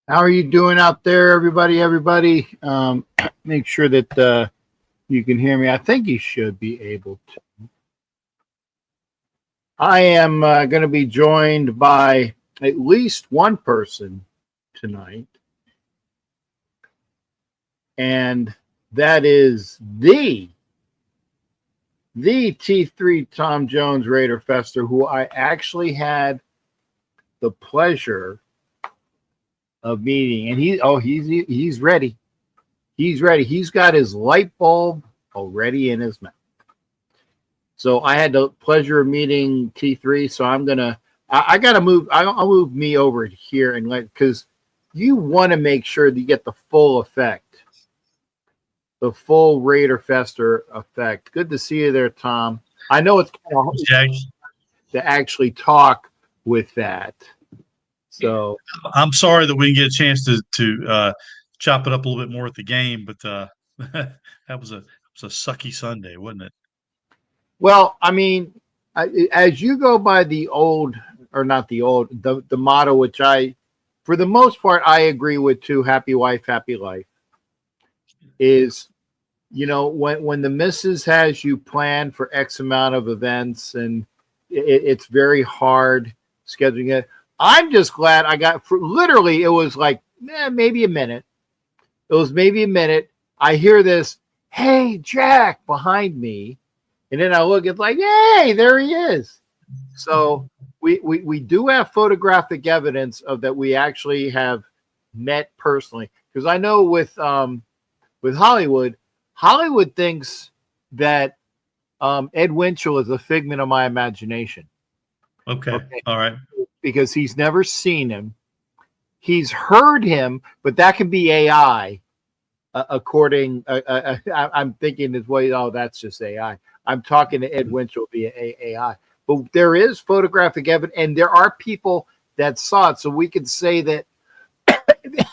How are you doing out there, everybody? Make sure that you can hear me. I think you should be able to. I am going to be joined by at least one person tonight, and that is the T3 Thom Jones Raider Fester, who I actually had the pleasure of meeting, and he's ready. He's ready. He's got his light bulb already in his mouth. So I had the pleasure of meeting T3. So I gotta move. I'll move me over here and because you want to make sure that you get the full effect, the full Raider Fester effect. Good to see you there, Tom. I know it's kind of hard to actually talk with that. So I'm sorry that we didn't get a chance to chop it up a little bit more at the game, but that was a sucky Sunday, wasn't it? Well, I mean, as you go by the motto, which for the most part, I agree with too. Happy wife, happy life. Is, when the missus has you planned for X amount of events, and it's very hard scheduling it. I'm just glad I got literally. It was like maybe a minute. It was maybe a minute. I hear this, "Hey, Jack," behind me. And then I look, it's like, "Hey, there he is." So we do have photographic evidence of that we actually have met personally. Because I know with Hollywood thinks that Ed Winchell is a figment of my imagination. Okay. All right. Because he's never seen him. He's heard him, but that can be AI. I'm thinking this way, oh, that's just AI. I'm talking to Ed Winchell via AI. But there is photographic evidence, and there are people that saw it. So we could say that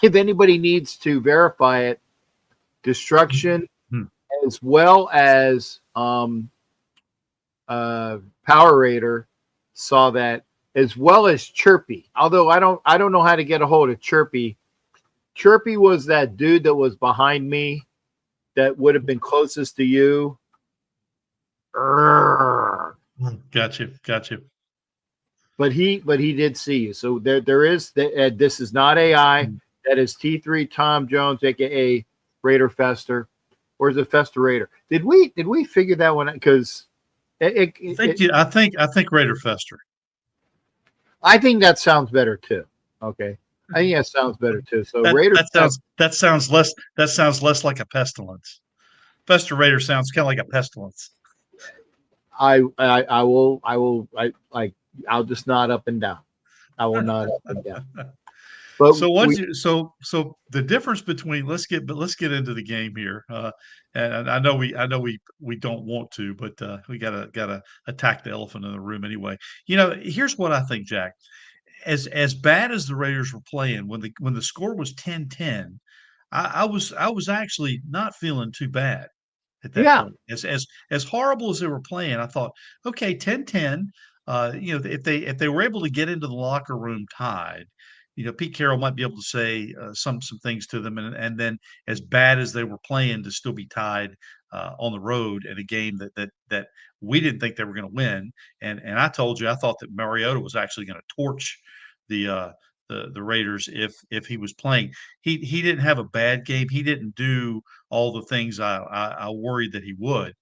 if anybody needs to verify it, Destruction, as well as Power Raider, saw that, as well as Chirpy. Although I don't know how to get a hold of Chirpy. Chirpy was that dude that was behind me that would have been closest to you. Got you. But he did see you. So there is this is not AI. That is T3 Thom Jones, aka Raider Fester, or is it Fester Raider? Did we figure that one out? Because I think Raider Fester. I think that sounds better too. Okay. I think that sounds better too. So that sounds less like a pestilence. Fester Raider sounds kind of like a pestilence. I'll just nod up and down. I will nod up and down. But so the difference between let's get into the game here, and I know we don't want to, but we gotta attack the elephant in the room anyway. Here's what I think, Jack. As bad as the Raiders were playing, when the score was 10-10, I was actually not feeling too bad at that point. As horrible as they were playing, I thought, okay, 10-10. If they were able to get into the locker room tied, Pete Carroll might be able to say some things to them, and then as bad as they were playing, to still be tied on the road in a game that we didn't think they were going to win. And I told you I thought that Mariota was actually going to torch the Raiders if he was playing. He didn't have a bad game. He didn't do all the things I worried that he would.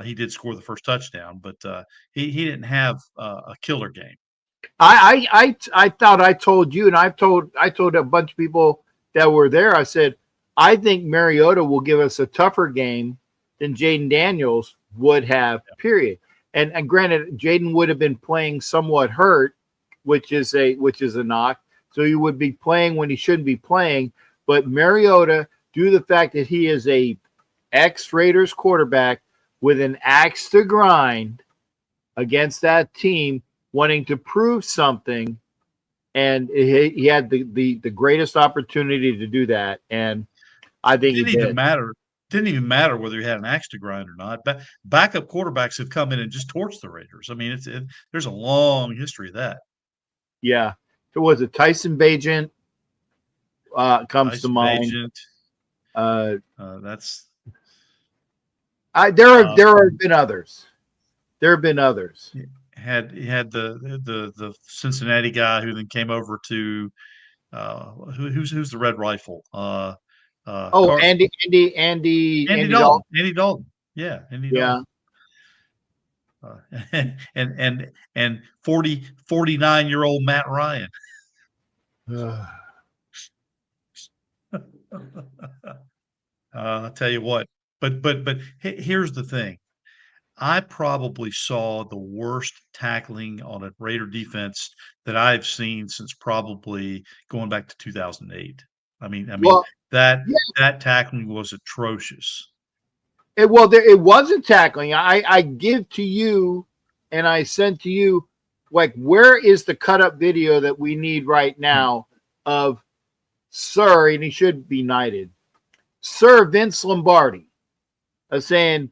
He did score the first touchdown, but he didn't have a killer game. I thought I told you, and I told a bunch of people that were there. I said, I think Mariota will give us a tougher game than Jaden Daniels would have. Period. And granted, Jaden would have been playing somewhat hurt, which is a knock. So he would be playing when he shouldn't be playing. But Mariota, due to the fact that he is a ex-Raiders quarterback with an axe to grind against that team, wanting to prove something, and he had the greatest opportunity to do that, and I think it didn't even matter whether he had an axe to grind or not. But backup quarterbacks have come in and just torched the Raiders. I mean, there's a long history of that. Yeah, it was a Tyson Bagent. comes Ice to mind. Agent. That's there have been others. There have been others. He had the Cincinnati guy who then came over to who's the Red Rifle? Andy Dalton. Andy Dalton. Yeah, Andy Dalton. And 49-year-old Matt Ryan. I'll tell you what. But here's the thing. I probably saw the worst tackling on a Raider defense that I've seen since probably going back to 2008. I mean, that tackling was atrocious. It wasn't tackling. I give to you, and I sent to you, like, where is the cut up video that we need right now of Sir, and he should be knighted, Sir Vince Lombardi, saying,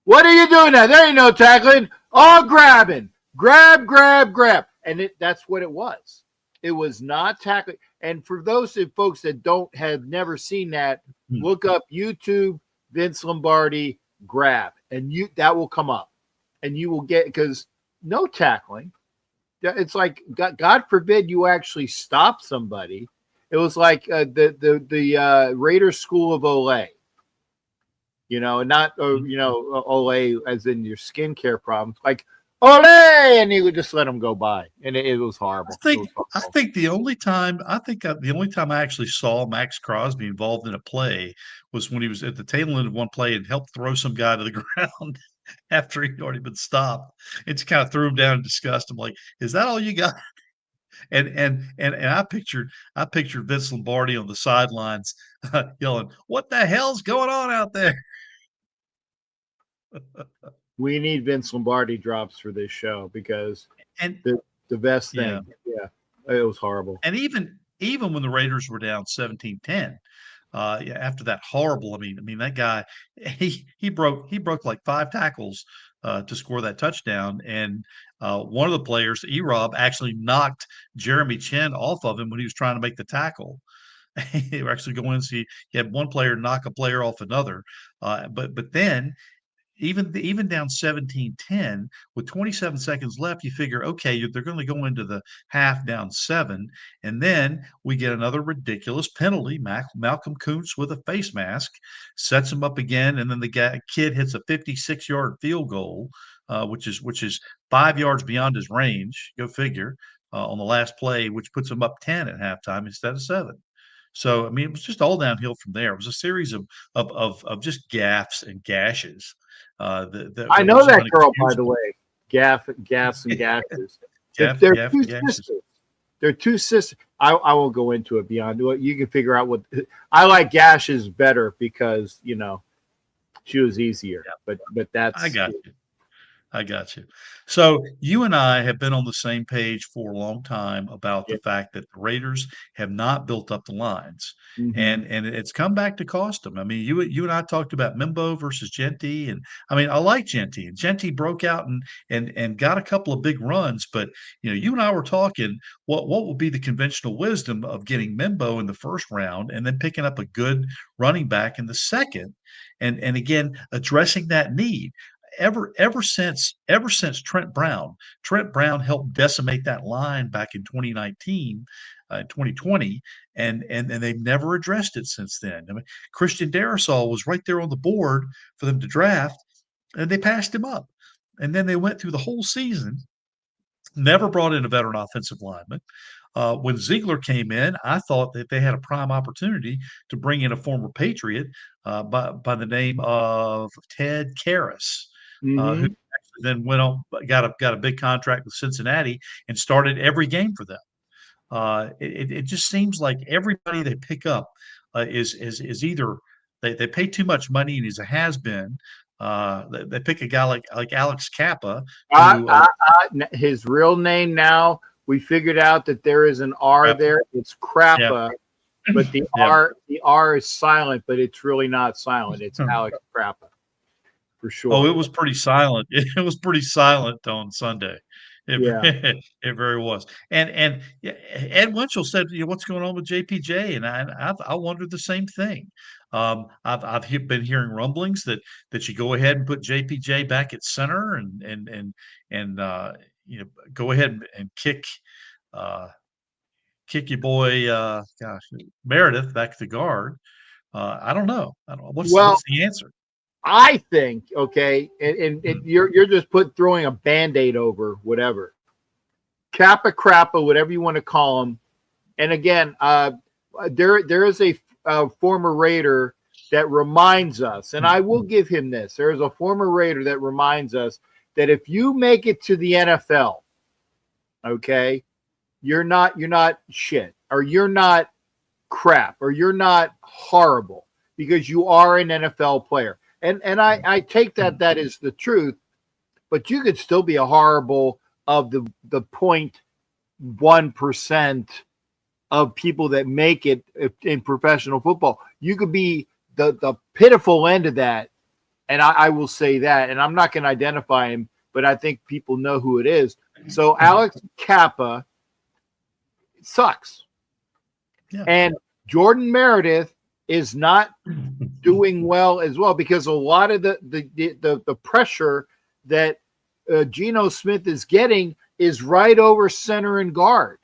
"What are you doing now? There ain't no tackling. All grabbing. Grab. And that's what it was. It was not tackling. And for those folks that have never seen that, look up YouTube Vince Lombardi grab, and that will come up, and you will get, because no tackling. It's like, God forbid you actually stop somebody. It was like the Raiders School of Olay. And not, Olay as in your skincare problems, like Olay, and you would just let them go by, and it was horrible. I think the only time I actually saw Max Crosby involved in a play was when he was at the tail end of one play and helped throw some guy to the ground after he'd already been stopped. It just kind of threw him down in disgust. I'm like, is that all you got? And I pictured Vince Lombardi on the sidelines yelling, "What the hell's going on out there?" We need Vince Lombardi drops for this show, because the best thing. Yeah, it was horrible. And even when the Raiders were down 17-10, after that horrible, I mean that guy, he broke like 5 tackles to score that touchdown, and one of the players, E-Rob, actually knocked Jeremy Chin off of him when he was trying to make the tackle. They were actually going to see, he had one player knock a player off another, but then even down 17-10 with 27 seconds left, you figure, okay, they're going to go into the half down 7, and then we get another ridiculous penalty. Malcolm Kuntz with a face mask sets him up again, and then the kid hits a 56-yard field goal, which is 5 yards beyond his range. Go figure, on the last play, which puts him up 10 at halftime instead of 7. So, I mean, it was just all downhill from there. It was a series of just gaffes and gashes. I know that girl, by the way. Gaffes and gashes. They're two sisters. I won't go into it beyond what you can figure out. What I like gashes better, because she was easier. Yeah. But that's, I got you. So you and I have been on the same page for a long time about the fact that the Raiders have not built up the lines, and it's come back to cost them. I mean, you and I talked about Mimbo versus Genty, and I mean, I like Genty, and Genty broke out and got a couple of big runs, but you and I were talking what would be the conventional wisdom of getting Mimbo in the first round and then picking up a good running back in the second, and again addressing that need. Ever since Trent Brown helped decimate that line back in 2019, 2020, and they've never addressed it since then. I mean, Christian Darrisaw was right there on the board for them to draft, and they passed him up. And then they went through the whole season, never brought in a veteran offensive lineman. When Ziegler came in, I thought that they had a prime opportunity to bring in a former Patriot by the name of Ted Karras. Who actually then went on, got a big contract with Cincinnati and started every game for them. It just seems like everybody they pick up is either they pay too much money and he's a has-been. They pick a guy like Alex Kappa. His real name now, we figured out that there is an R there. It's Crappa, but the R is silent, but it's really not silent. It's Alex Crappa. For sure. Oh, it was pretty silent. It was pretty silent on Sunday. Yeah. It very was. And Ed Winchell said, what's going on with JPJ? And I wondered the same thing. I've been hearing rumblings that you go ahead and put JPJ back at center and go ahead and kick your boy Meredith back to guard. I don't know. What's Well, the answer? I think, okay, and you're just throwing a Band-Aid over whatever. Kappa Crappa, whatever you want to call them. And again, there is a former Raider that reminds us, and I will give him this. There is a former Raider that reminds us that if you make it to the NFL, okay, you're not shit, or you're not crap, or you're not horrible, because you are an NFL player. And I take that is the truth, but you could still be a horrible of the 0.1% of people that make it in professional football. You could be the pitiful end of that. And I will say that, and I'm not going to identify him, but I think people know who it is. So Alex Kappa sucks. Yeah. And Jordan Meredith is not doing well as well, because a lot of the pressure that Geno Smith is getting is right over center and guard,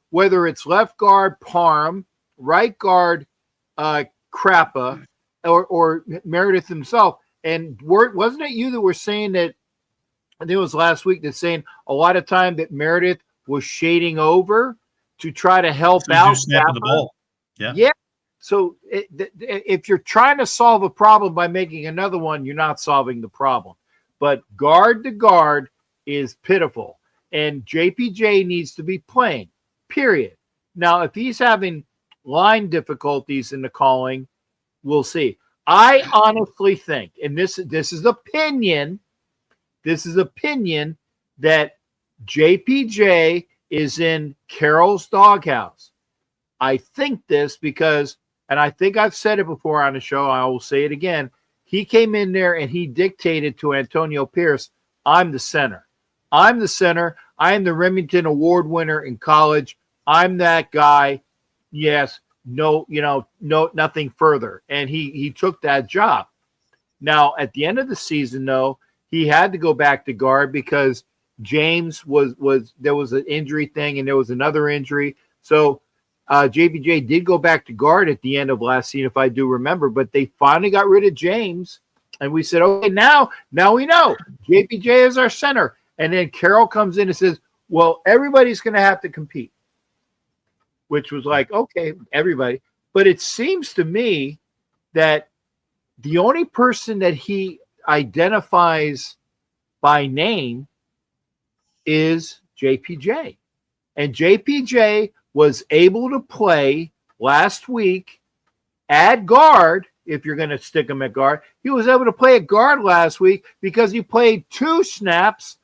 whether it's left guard Parham, right guard Crappa, or Meredith himself. And wasn't it you that were saying that, I think it was last week, that saying a lot of time that Meredith was shading over to try to help out snapping the ball. Yeah. So if you're trying to solve a problem by making another one, you're not solving the problem. But guard to guard is pitiful. And JPJ needs to be playing, period. Now, if he's having line difficulties in the calling, we'll see. I honestly think, and this is opinion, that JPJ is in Carroll's doghouse. I think this because, and I think I've said it before on the show, I will say it again, he came in there and he dictated to Antonio Pierce, I'm the center. I'm the center. I am the Remington Award winner in college. I'm that guy. Yes. No, nothing further. And he took that job. Now, at the end of the season, though, he had to go back to guard because James there was an injury thing and there was another injury. So JPJ did go back to guard at the end of last season, if I do remember, but they finally got rid of James. And we said, okay, now we know JPJ is our center. And then Carroll comes in and says, well, everybody's going to have to compete, which was like, okay, everybody. But it seems to me that the only person that he identifies by name is JPJ. And JPJ was able to play last week at guard. If you're going to stick him at guard, he was able to play at guard last week because he played 2 snaps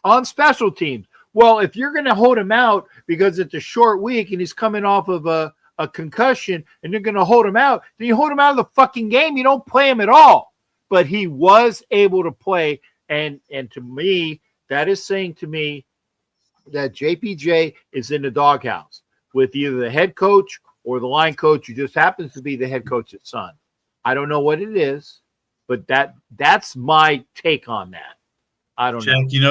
on special teams. Well, if you're going to hold him out because it's a short week and he's coming off of a concussion and you're going to hold him out, then you hold him out of the fucking game. You don't play him at all. But he was able to play. And to me, that is saying to me that JPJ is in the doghouse with either the head coach or the line coach who just happens to be the head coach's son. I don't know what it is, but that's my take on that. I don't know. You know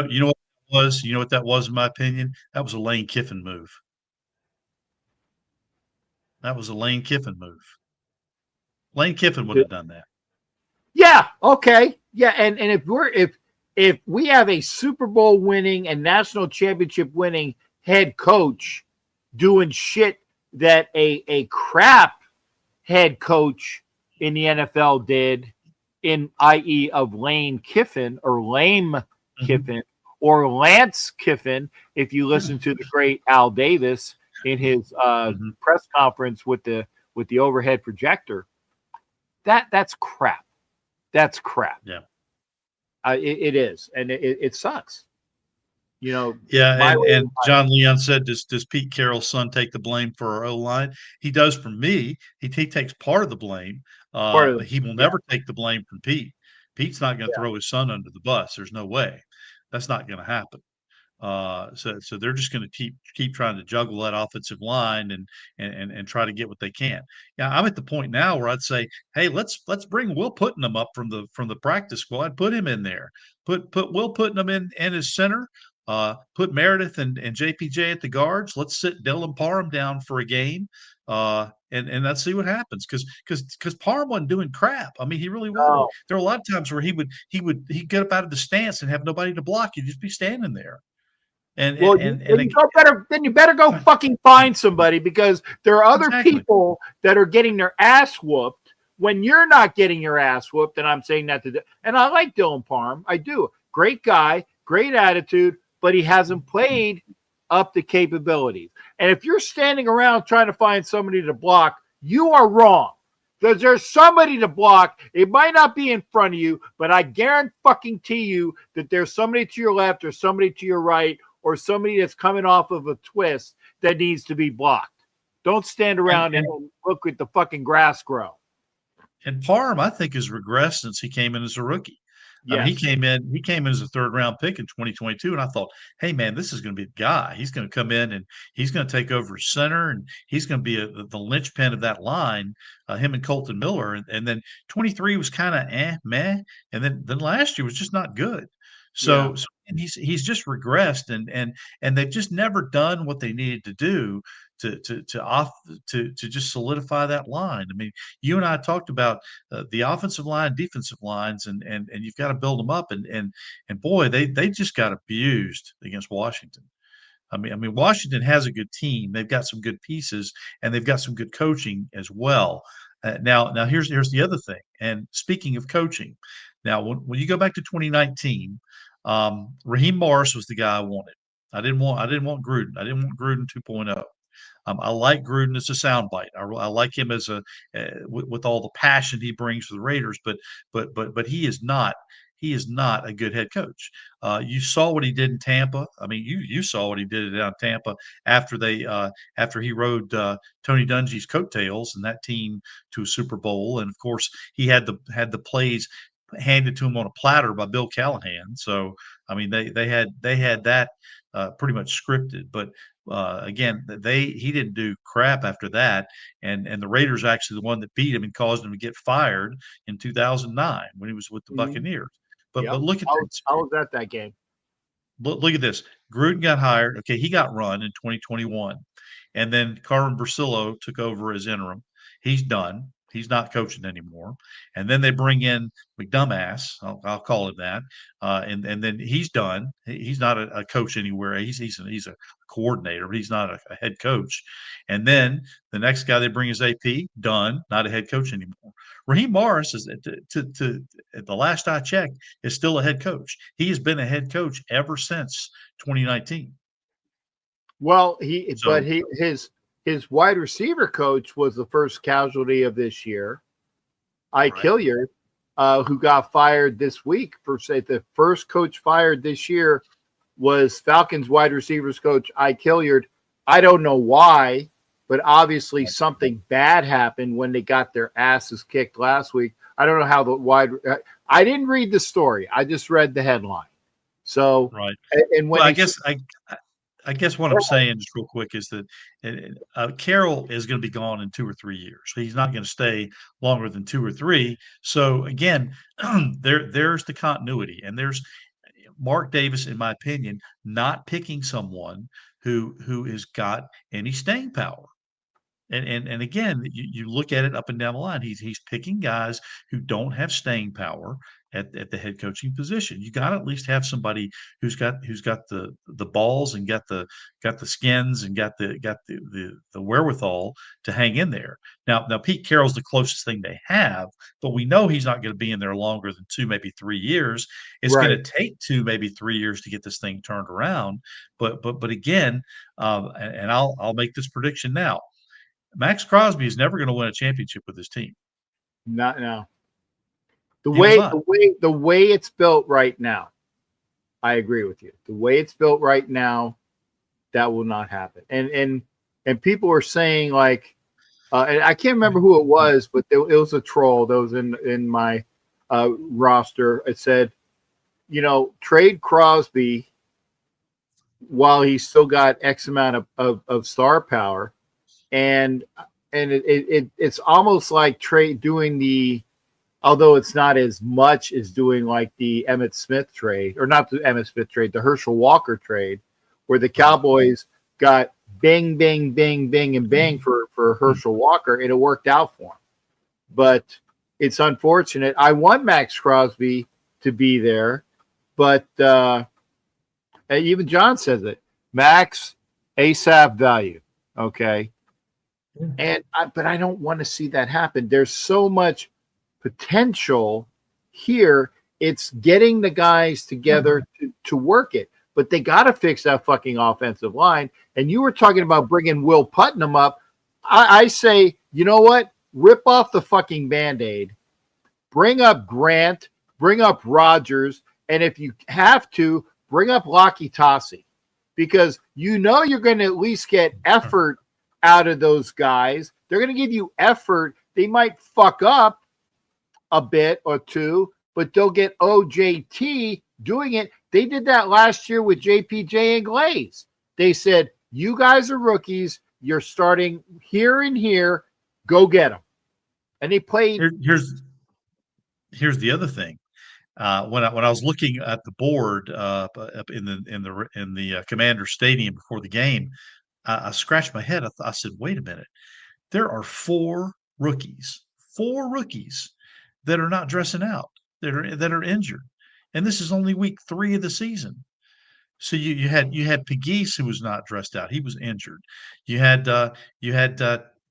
what that was, in my opinion? That was a Lane Kiffin move. That was a Lane Kiffin move. Lane Kiffin would have done that. Yeah. Okay. Yeah. And if we have a Super Bowl winning and national championship winning head coach doing shit that a crap head coach in the NFL did, i.e. of Lane Kiffin or Lame Kiffin or Lance Kiffin, if you listen to the great Al Davis in his press conference with the overhead projector, that's crap. That's crap. Yeah, it is, and it sucks. Yeah, and John Leon said, does Pete Carroll's son take the blame for our O-line? He does for me. He takes part of the blame, but he will never take the blame from Pete. Pete's not going to throw his son under the bus. There's no way. That's not going to happen. So they're just going to keep trying to juggle that offensive line and try to get what they can. Yeah, I'm at the point now where I'd say, hey, let's bring Will Putnam up from the practice squad, put him in there, put Will Putnam in his center, put Meredith and JPJ at the guards. Let's sit Dylan Parham down for a game. And let's see what happens because Parham wasn't doing crap. I mean, he really wasn't. Oh. There were a lot of times where he'd get up out of the stance and have nobody to block. He'd just be standing there. And Well, then you better go fucking find somebody, because there are other people that are getting their ass whooped when you're not getting your ass whooped. And I'm saying that and I like Dylan Parham. I do. Great guy, great attitude, but he hasn't played up to capabilities. And if you're standing around trying to find somebody to block, you are wrong. Because there's somebody to block. It might not be in front of you, but I guarantee you that there's somebody to your left or somebody to your right, or somebody that's coming off of a twist that needs to be blocked. Don't stand around and look at the fucking grass grow. And Parham, I think, has regressed since he came in as a rookie. Yes. I mean, he came in as a third-round pick in 2022, and I thought, hey, man, this is going to be the guy. He's going to come in, and he's going to take over center, and he's going to be the linchpin of that line, him and Colton Miller. And then 23 was kind of meh, and then last year was just not good. So he's just regressed, and they've just never done what they needed to do to just solidify that line. I mean, you and I talked about the offensive line, defensive lines, and you've got to build them up. And boy, they just got abused against Washington. I mean, Washington has a good team. They've got some good pieces, and they've got some good coaching as well. Now here's the other thing. And speaking of coaching, now when you go back to 2019, Raheem Morris was the guy I wanted. I didn't want Gruden. I didn't want Gruden 2.0. I like Gruden as a soundbite. I like him as with all the passion he brings to the Raiders, but he is not a good head coach. You saw what he did in Tampa. I mean, you saw what he did down in Tampa after he rode Tony Dungy's coattails and that team to a Super Bowl, and of course he had the plays handed to him on a platter by Bill Callahan. So I mean, they had that pretty much scripted, but. Again, he didn't do crap after that, and the Raiders are actually the one that beat him and caused him to get fired in 2009 when he was with the Buccaneers. But look at this. I was at that game. Look at this. Gruden got hired. Okay, he got run in 2021, and then Carmen Bracillo took over as interim. He's done. He's not coaching anymore. And then they bring in McDumbass. I'll call it that. And then he's done. He's not a coach anywhere. He's a coordinator, but he's not a head coach. And then the next guy they bring is AP. Done. Not a head coach anymore. Raheem Morris is at the last I checked is still a head coach. He has been a head coach ever since 2019. Well, his wide receiver coach was the first casualty of this year. Hilliard, who got fired this week the first coach fired this year was Falcons wide receivers coach Hilliard. I don't know why, but obviously something bad happened when they got their asses kicked last week. I don't know how I didn't read the story. I just read the headline. So right. And when I guess what I'm saying just real quick is that Carroll is going to be gone in 2 or 3 years. He's not going to stay longer than 2 or 3. So again, there's the continuity, and there's Mark Davis, in my opinion, not picking someone who has got any staying power. And again, you look at it up and down the line. He's picking guys who don't have staying power at the head coaching position. You got to at least have somebody who's got the balls and got the skins and got the wherewithal to hang in there. Now Pete Carroll's the closest thing they have, but we know he's not going to be in there longer than 2, maybe 3 years. It's going to take 2, maybe 3 years to get this thing turned around. But again, and I'll make this prediction now. Max Crosby is never going to win a championship with his team. Not now. The way it's built right now, I agree with you. The way it's built right now, that will not happen. And people are saying like, and I can't remember who it was, but it was a troll that was in my roster. It said, trade Crosby while he's still got X amount of star power, and it's almost like trade doing the, although it's not as much as doing like the Emmitt Smith trade, or not the Emmitt Smith trade, the Herschel Walker trade, where the Cowboys got bang, bang, bang, bang, and bang for Herschel Walker, and it worked out for him. But it's unfortunate. I want Max Crosby to be there, but even John says it. Max, ASAP value, okay? But I don't want to see that happen. There's so much potential here. It's getting the guys together to work it, but they got to fix that fucking offensive line. And you were talking about bringing Will Putnam up. I say, you know what? Rip off the fucking Band-Aid. Bring up Grant. Bring up Rogers. And if you have to, bring up Laki Tassi. Because you know you're going to at least get effort out of those guys. They're going to give you effort. They might fuck up a bit or two, but they'll get OJT doing it. They did that last year with JPJ and Glaze. They said, you guys are rookies. You're starting here and here. Go get them. And they played. Here's the other thing. When I was looking at the board up in the Commander Stadium before the game, I scratched my head. I said, "Wait a minute! There are four rookies that are not dressing out, that are injured, and this is only week 3 of the season." So you had Pegues, who was not dressed out; he was injured. You had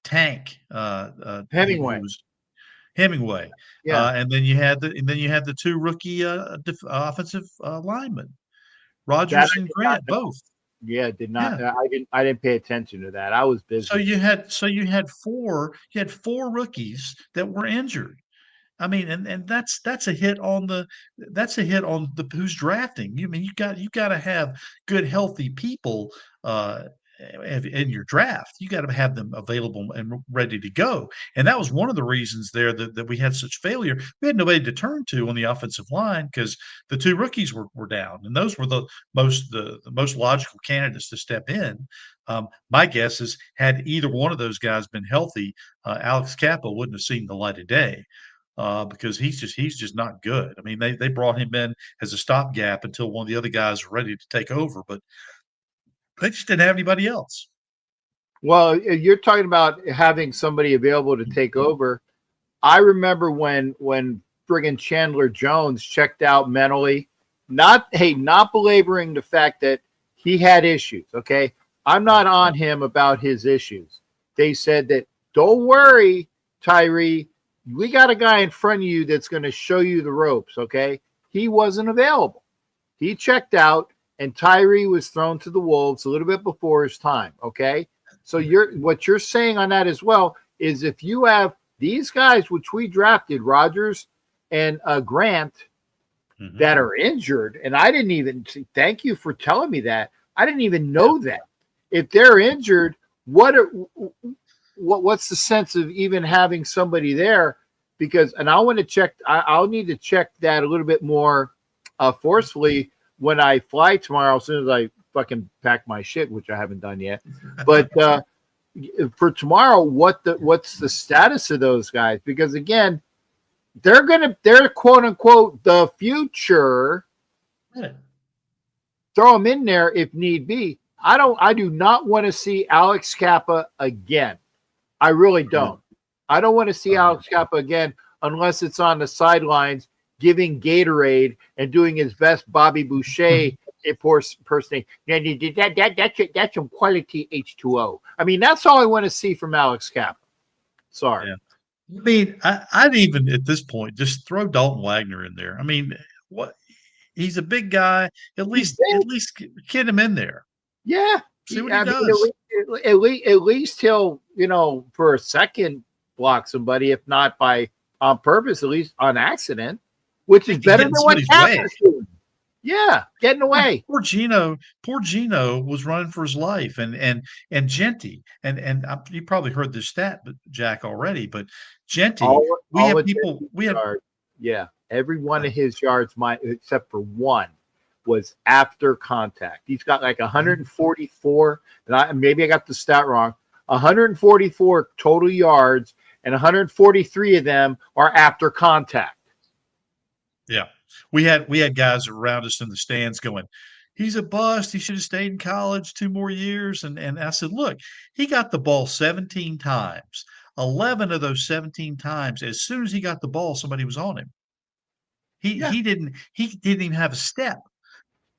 Tank Hemingway. Hemingway, Yeah. and then you had the 2 rookie offensive linemen, Rogers and Grant, both. Yeah, did not. Yeah. I didn't pay attention to that. I was busy. So you had 4 rookies that were injured. I mean, and that's a hit on the who's drafting. You mean you got to have good, healthy people in your draft. You got to have them available and ready to go. And that was one of the reasons there that we had such failure. We had nobody to turn to on the offensive line because the 2 rookies were down, and those were the most logical candidates to step in. My guess is had either one of those guys been healthy, Alex Kappa wouldn't have seen the light of day. Because he's just not good. I mean, they brought him in as a stopgap until one of the other guys were ready to take over, but they just didn't have anybody else. Well, you're talking about having somebody available to take over. I remember when friggin' Chandler Jones checked out mentally, not belaboring the fact that he had issues. Okay, I'm not on him about his issues. They said that don't worry, Tyree. We got a guy in front of you that's going to show you the ropes, okay? He wasn't available. He checked out, and Tyree was thrown to the wolves a little bit before his time, okay? So what you're saying on that as well is if you have these guys, which we drafted, Rogers and Grant, that are injured, and I didn't even – thank you for telling me that. I didn't even know that. If they're injured, what's the sense of even having somebody there? Because, and I'll need to check that a little bit more forcefully when I fly tomorrow, as soon as I fucking pack my shit, which I haven't done yet. But for tomorrow, what's the status of those guys? Because again, they're quote unquote the future. Throw them in there if need be. I do not want to see Alex Kappa again. I really don't. I don't want to see Alex Kappa again unless it's on the sidelines giving Gatorade and doing his best Bobby Boucher impersonating. That's some quality H2O. I mean, that's all I want to see from Alex Kappa. Sorry. Yeah. I mean, I'd even at this point just throw Dalton Wagner in there. I mean, what? He's a big guy. At least get him in there. Yeah. See what he does. At least he'll, for a second block somebody, if not on purpose, at least on accident, which is better than what Kappa's doing. Yeah, getting away. Poor Gino was running for his life, and Genty, and you probably heard this stat, but Jack already, but Genty, every one of his yards, except for one, was after contact. He's got like 144, and maybe I got the stat wrong, 144 total yards, and 143 of them are after contact. Yeah. We had guys around us in the stands going, he's a bust. He should have stayed in college 2 more years. And I said, look, he got the ball 17 times. 11 of those 17 times, as soon as he got the ball, somebody was on him. He didn't even have a step.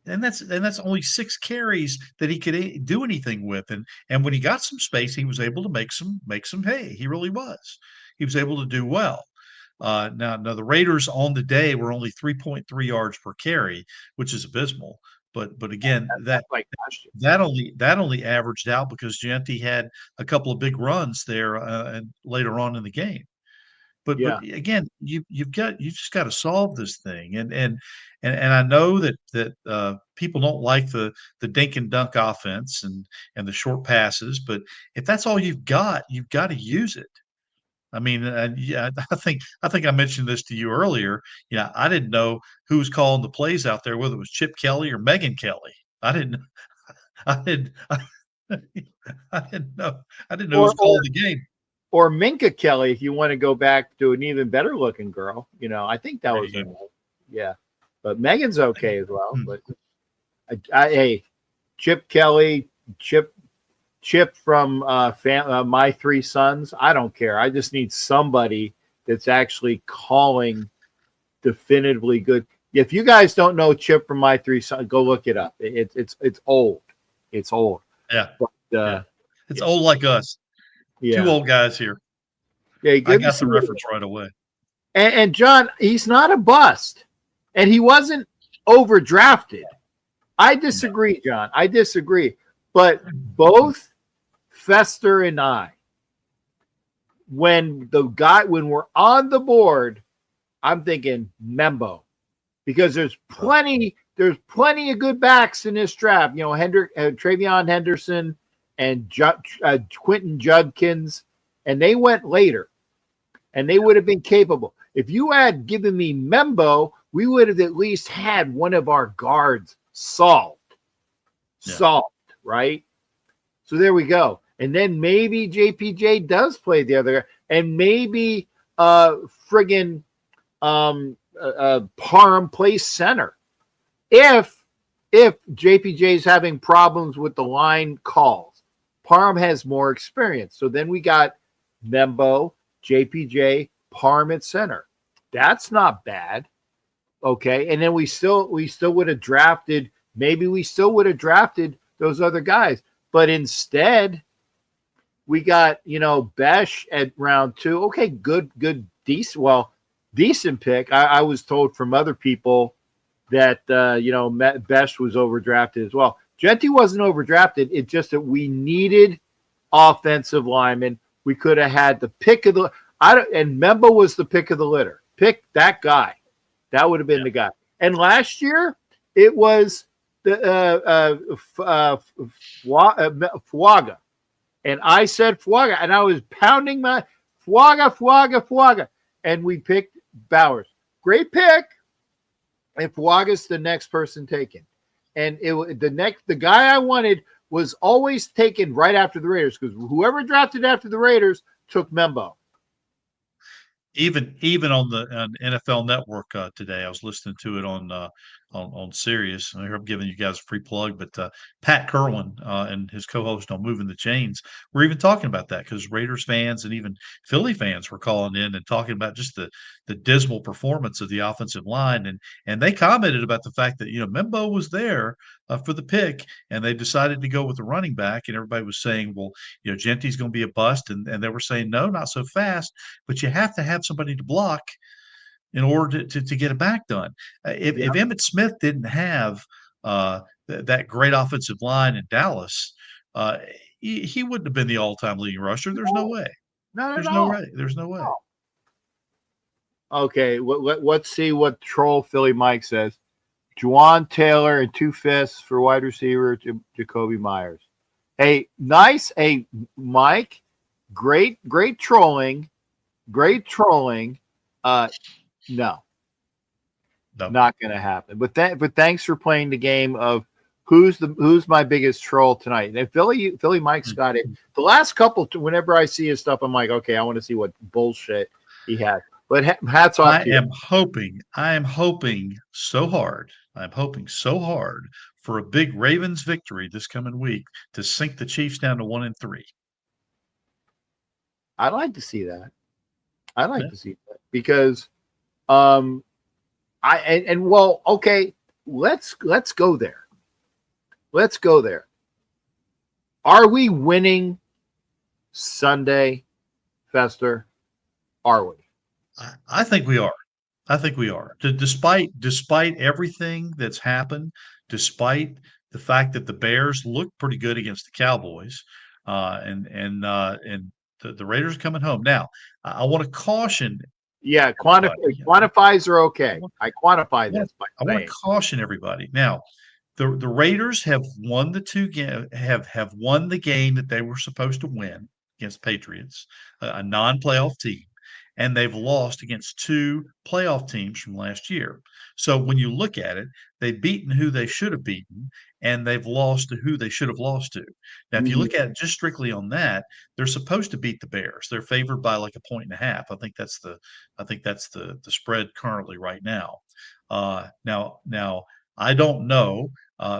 And that's only 6 carries that he could do anything with. And when he got some space, he was able to make some hay. He really was. He was able to do well. Now the Raiders on the day were only 3.3 yards per carry, which is abysmal. But again, that only averaged out because Genty had a couple of big runs there and later on in the game. But again, you just got to solve this thing, and I know that people don't like the dink and dunk offense and the short passes, but if that's all you've got to use it. I mean, I think I mentioned this to you earlier. Yeah, I didn't know who was calling the plays out there, whether it was Chip Kelly or Megan Kelly. I didn't I didn't know who was calling the game. Or Minka Kelly, if you want to go back to an even better looking girl, I think that was but Megan's okay as well. But hey, Chip Kelly, Chip from My Three Sons. I don't care. I just need somebody that's actually calling definitively good. If you guys don't know Chip from My Three Sons, go look it up. It's old. It's old. Yeah. But, it's old like us. Yeah. 2 old guys here. Yeah, I got the reference right away. And John, he's not a bust, and he wasn't overdrafted. I disagree, John. I disagree. But both Fester and I, when we're on the board, I'm thinking Membo, because there's plenty of good backs in this draft. Travion Henderson and Quentin Judkins, and they went later, and they would have been capable. If you had given me Membo, we would have at least had one of our guards solved, right? So there we go. And then maybe JPJ does play the other, and maybe Parham plays center. If JPJ is having problems with the line calls, Parham has more experience. So then we got Membo, JPJ, Parham at center. That's not bad. Okay. And then we still would have drafted, maybe we still would have drafted those other guys. But instead, we got, Besh at round 2. Okay, good, decent pick. I was told from other people that, Besh was overdrafted as well. Genty wasn't overdrafted. It's just that we needed offensive linemen. We could have had the pick of and Membo was the pick of the litter. Pick that guy. That would have been the guy. And last year, it was the Fuaga. And I said Fuaga, and I was pounding my Fuaga. And we picked Bowers. Great pick. And Fuaga's the next person taken. And the guy I wanted was always taken right after the Raiders, because whoever drafted after the Raiders took Membo. Even on the NFL Network today, I was listening to it on Sirius. I'm giving you guys a free plug, but Pat Kerwin and his co-host on Moving the Chains were even talking about that, because Raiders fans and even Philly fans were calling in and talking about just the dismal performance of the offensive line, and they commented about the fact that Membo was there for the pick, and they decided to go with the running back, and everybody was saying, well, Genty's going to be a bust, and they were saying, no, not so fast, but you have to have somebody to block in order to get it back done. If Emmitt Smith didn't have that great offensive line in Dallas, he wouldn't have been the all-time leading rusher. There's no way. There's no way. Okay, let's see what Troll Philly Mike says. Juwan Taylor and 2 fists for wide receiver Jacoby Myers. Hey, nice. Hey, Mike, great trolling. No. No. Not going to happen. But thanks for playing the game of who's my biggest troll tonight. And Philly Mike's got it. The last couple, whenever I see his stuff, I'm like, okay, I want to see what bullshit he had. But hats off to you. I am hoping so hard. I'm hoping so hard for a big Ravens victory this coming week to sink the Chiefs down to 1-3. I'd like to see that. I'd like to see that because, well, okay, let's go there. Let's go there. Are we winning Sunday, Fester? Are we? I think we are. I think we are. Despite everything that's happened, despite the fact that the Bears look pretty good against the Cowboys, and the Raiders are coming home. Now, I want to caution. Yeah, quantifies are okay. I quantify this by I want to caution everybody. Now, the Raiders have won have won the game that they were supposed to win against Patriots, a non-playoff team, and they've lost against two playoff teams from last year. So when you look at it, they've beaten who they should have beaten, and they've lost to who they should have lost to. Now, if you look at it just strictly on that, they're supposed to beat the Bears. They're favored by like 1.5 points. I think that's the spread currently right now. Now I don't know.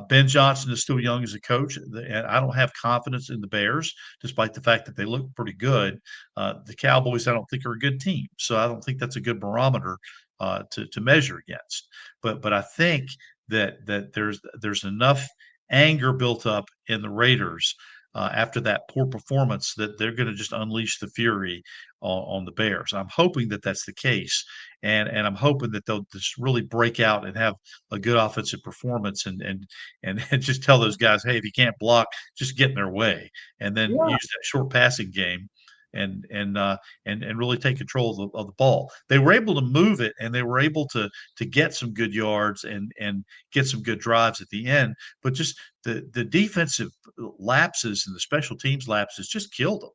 Ben Johnson is still young as a coach, and I don't have confidence in the Bears, despite the fact that they look pretty good. The Cowboys, I don't think, are a good team, so I don't think that's a good barometer to measure against. But I think that there's enough anger built up in the Raiders after that poor performance that they're going to just unleash the fury on the Bears. I'm hoping that that's the case, and I'm hoping that they'll just really break out and have a good offensive performance and just tell those guys, hey, if you can't block, just get in their way, and then use that short passing game and really take control of the ball. They were able to move it, and they were able to get some good yards and get some good drives at the end, but just the defensive lapses and the special teams lapses just killed them.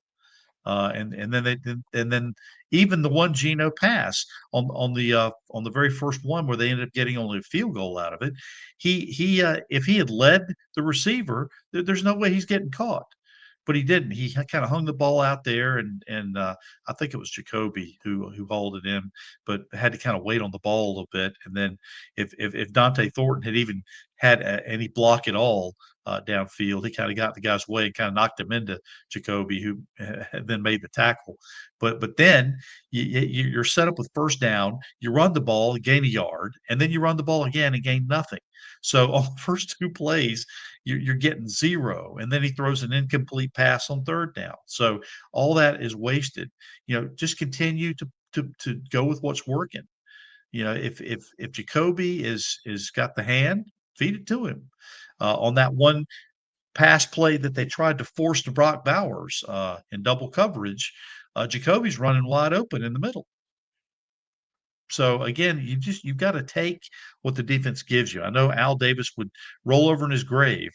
And then even the one Geno pass on the very first one where they ended up getting only a field goal out of it, he if he had led the receiver, there's no way he's getting caught. But he didn't. He kind of hung the ball out there, and I think it was Jacoby who hauled it in, but had to kind of wait on the ball a little bit. And then if Dante Thornton had even had any block at all downfield, he kind of got the guy's way and kind of knocked him into Jacoby, who then made the tackle. But then you're set up with first down. You run the ball, gain a yard, and then you run the ball again and gain nothing. So on the first two plays, you're getting 0, and then he throws an incomplete pass on third down. So all that is wasted. Just continue to go with what's working. If Jacoby is got the hand, feed it to him. On that one pass play that they tried to force to Brock Bowers in double coverage, Jacoby's running wide open in the middle. So again, you've got to take what the defense gives you. I know Al Davis would roll over in his grave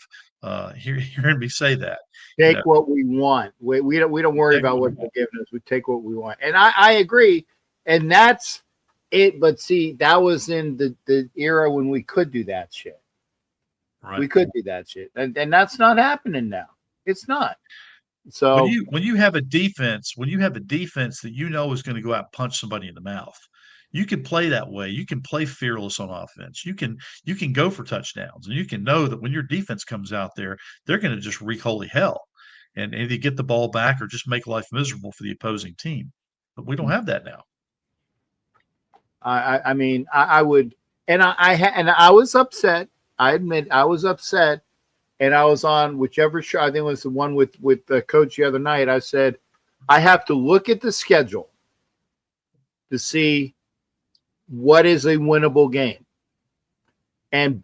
hearing me say that. Take what we want. We don't worry about what they're giving us. We take what we want, and I agree, and that's it. But see, that was in the era when we could do that shit. Right. We could do that shit, and that's not happening now. It's not. So when you have a defense that is going to go out and punch somebody in the mouth, you can play that way. You can play fearless on offense. You can go for touchdowns, and you can know that when your defense comes out there, they're going to just wreak holy hell and either get the ball back or just make life miserable for the opposing team. But we don't have that now. I mean, I would, and I was upset. I admit I was upset, and I was on whichever show. I think it was the one with the coach the other night. I said, I have to look at the schedule to see what is a winnable game. And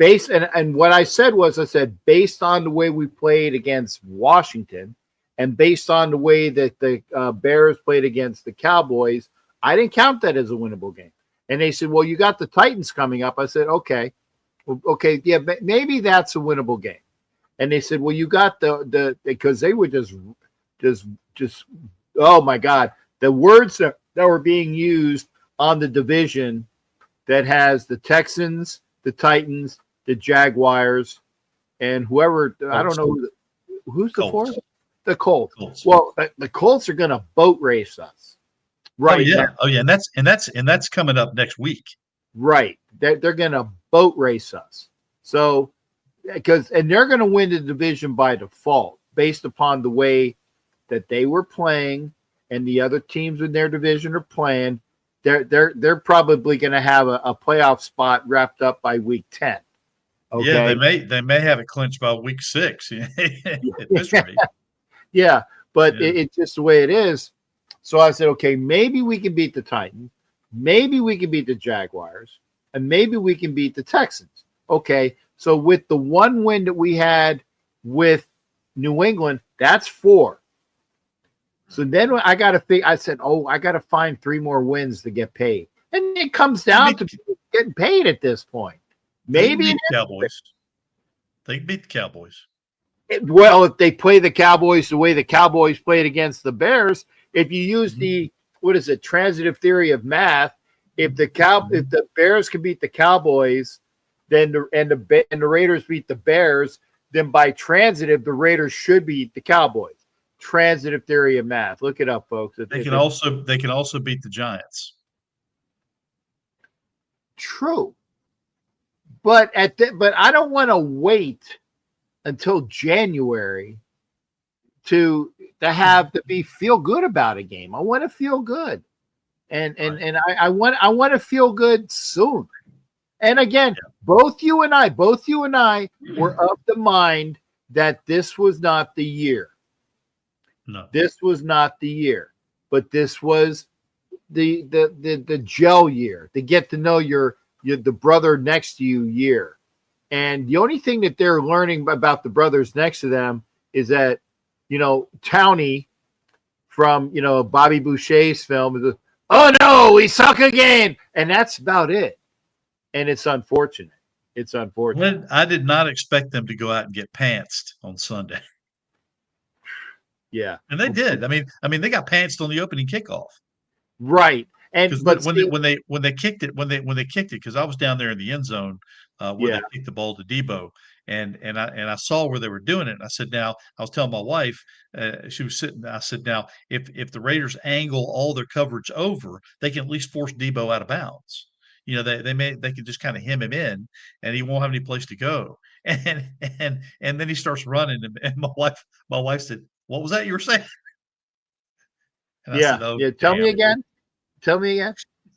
what I said was, based on the way we played against Washington and based on the way that the Bears played against the Cowboys, I didn't count that as a winnable game. And they said, well, you got the Titans coming up. I said, okay, yeah, maybe that's a winnable game. And they said, well, you got because they were just, oh my God, the words that were being used on the division that has the Texans, the Titans, the Jaguars, and whoever I don't know who's the fourth. The Colts. Well, the Colts are going to boat race us. Right. Oh yeah. And that's coming up next week. Right. They're going to boat race us. So, and they're going to win the division by default based upon the way that they were playing and the other teams in their division are playing. They're probably going to have a playoff spot wrapped up by week 10. Okay. Yeah, they may have it clinched by week 6 at this rate. Yeah, but it's just the way it is. So I said, okay, maybe we can beat the Titans, maybe we can beat the Jaguars, and maybe we can beat the Texans. Okay, so with the one win that we had with New England, that's 4. So then I got to think. I said, I got to find 3 more wins to get paid, and it comes down to getting paid at this point. Maybe the Cowboys. They beat the Cowboys. Well, if they play the Cowboys the way the Cowboys played against the Bears, if you use the transitive theory of math, if the Bears can beat the Cowboys, then the Raiders beat the Bears, then by transitive the Raiders should beat the Cowboys. Transitive theory of math. Look it up, folks. They can also beat the Giants. True, but I don't want to wait until January to feel good about a game. I want to feel good, and I want to feel good soon. And again, both you and I were of the mind that this was not the year. No, this was not the year, but this was the gel year, to get to know the brother next to you year. And the only thing that they're learning about the brothers next to them is that, Townie from, Bobby Boucher's film is, oh no, we suck again. And that's about it. And it's unfortunate. Well, I did not expect them to go out and get pantsed on Sunday. Yeah. And they did. I mean, they got pantsed on the opening kickoff. Right. And when they kicked it, because I was down there in the end zone where they kicked the ball to Debo, and I saw where they were doing it. And I said, now I was telling my wife, she was sitting. I said, now if the Raiders angle all their coverage over, they can at least force Debo out of bounds. They can just kind of hem him in, and he won't have any place to go. And then he starts running, and my wife said, "What was that you were saying?" And I said, "Oh, Tell me again.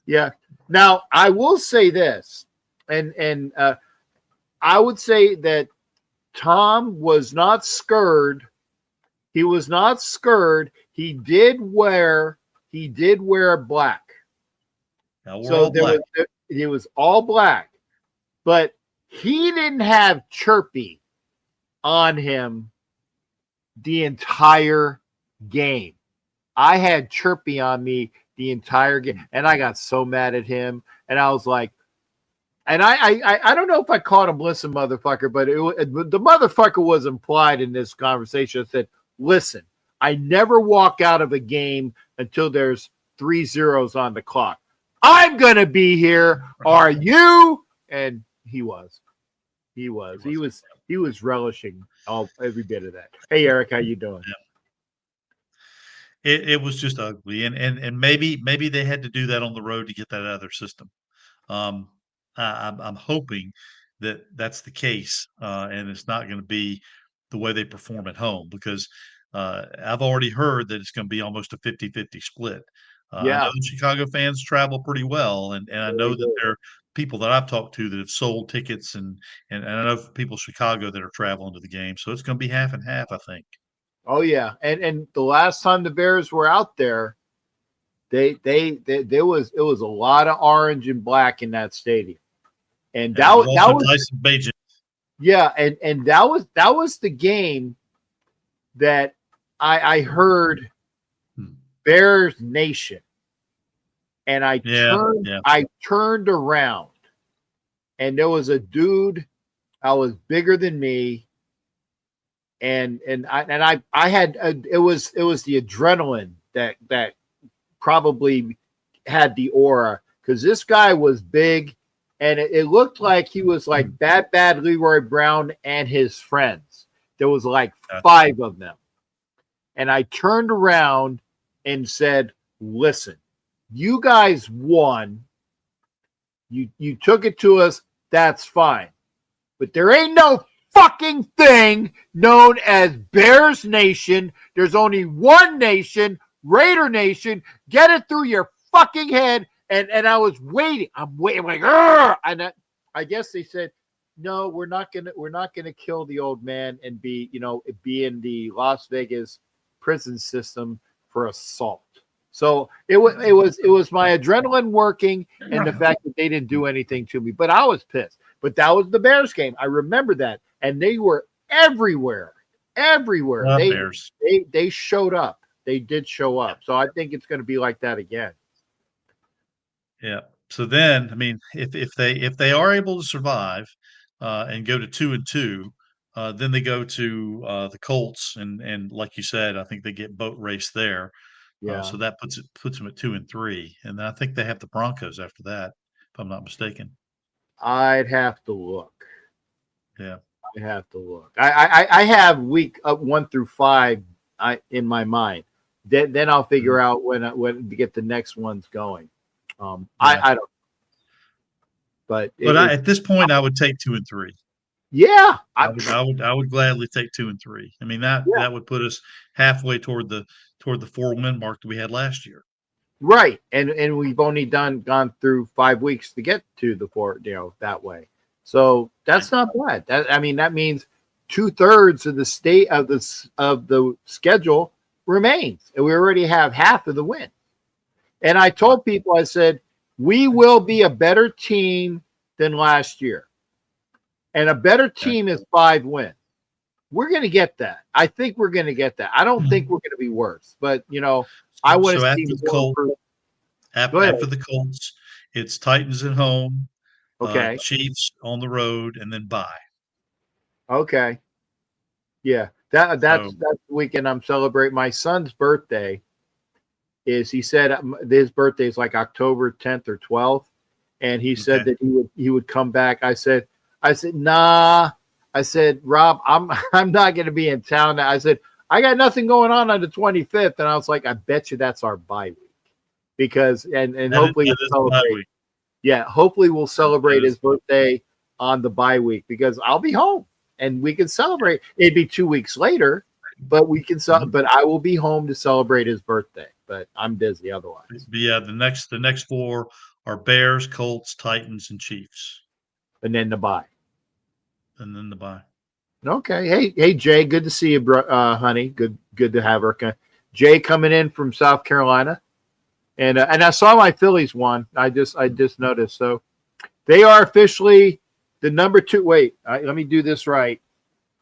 Yeah. Now I will say this, and I would say that Thom was not scared. He was not scared. He did wear black. So it was all black, but he didn't have Chirpy on him the entire game. I had Chirpy on me the entire game, and I got so mad at him. And I was like, and I don't know if I called him listen, motherfucker, but the motherfucker was implied in this conversation. I said, listen, I never walk out of a game until there's 3 zeros on the clock. I'm going to be here. Are you? And he was relishing every bit of that. Hey, Eric, how you doing? Yeah. It was just ugly. And maybe they had to do that on the road to get that out of their system. I'm hoping that that's the case. And it's not going to be the way they perform at home, because I've already heard that it's going to be almost a 50-50 split. I know Chicago fans travel pretty well, and I know that there are people that I've talked to that have sold tickets, and I know people in Chicago that are traveling to the game. So it's going to be half and half, I think. Oh yeah, and the last time the Bears were out there, there was a lot of orange and black in that stadium, and that was Tyson Bagent. Yeah, and that was the game that I heard Bears Nation, and I turned around, and there was a dude I was bigger than me, and I had it was the adrenaline that probably had the aura, because this guy was big, and it looked like he was like bad Leroy Brown and his friends. There was like 5 of them. And I turned around and said, listen, you guys won. You took it to us. That's fine. But there ain't no fucking thing known as Bears Nation. There's only one nation, Raider Nation. Get it through your fucking head. And I was waiting. I'm waiting. I'm like, and I guess they said, no, we're not gonna kill the old man and be in the Las Vegas prison system for assault. So it was my adrenaline working and the fact that they didn't do anything to me. But I was pissed. But that was the Bears game. I remember that, and they were everywhere. They showed up. They did show up. So I think it's going to be like that again. Yeah. So then, I mean, if they are able to survive and go to 2-2, then they go to the Colts, and like you said, I think they get boat race there. Yeah. So that puts them at 2-3, and then I think they have the Broncos after that, if I'm not mistaken. I'd have to look. Yeah, I have to look. I have week 1 through 5 in my mind. Then I'll figure out when to get the next ones going. I don't. But at this point, I would take 2 and 3. Yeah, I would gladly take 2 and 3. I mean that would put us halfway toward the 4-win mark that we had last year. Right, and we've only gone through 5 weeks to get to the 4, that way. So that's not bad. That means 2/3 of the state of the schedule remains, and we already have half of the win. And I told people, I said, we will be a better team than last year, and a better team is 5 wins. We're going to get that. I think we're going to get that. I don't think we're going to be worse, but I want to see the Colts. After the Colts, it's Titans at home, okay, Chiefs on the road, and then bye. Okay, yeah, that's the weekend I'm celebrating. My son's birthday he said his birthday is like October 10th or 12th, and he said that he would come back. I said nah. I said, Rob, I'm not going to be in town. I said, I got nothing going on the 25th. And I was like, I bet you that's our bye week. Because, and hopefully we'll celebrate. Yeah, hopefully we'll celebrate his birthday on the bye week, because I'll be home and we can celebrate. It'd be 2 weeks later, but we can but I will be home to celebrate his birthday. But I'm busy otherwise. But yeah, the next 4 are Bears, Colts, Titans, and Chiefs. And then the bye. And then the bye. Okay. Hey, Jay. Good to see you, honey. Good to have her. Jay coming in from South Carolina, and I saw my Phillies won. I just noticed. So they are officially the number 2. Wait, let me do this right.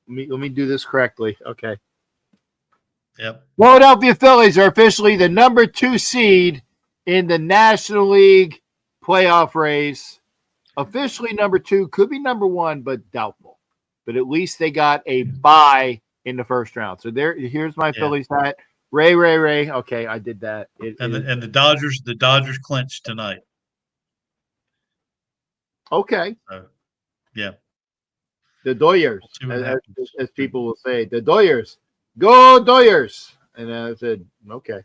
Let me do this correctly. Okay. Yep. Philadelphia Phillies are officially the number 2 seed in the National League playoff race. Officially number 2, could be number 1, but doubtful. But at least they got a bye in the first round. So here's my Phillies hat. Ray. Okay, I did that. The Dodgers clinched tonight. Okay. Yeah. The Doyers, as people will say, the Doyers, go Doyers. And I said, okay.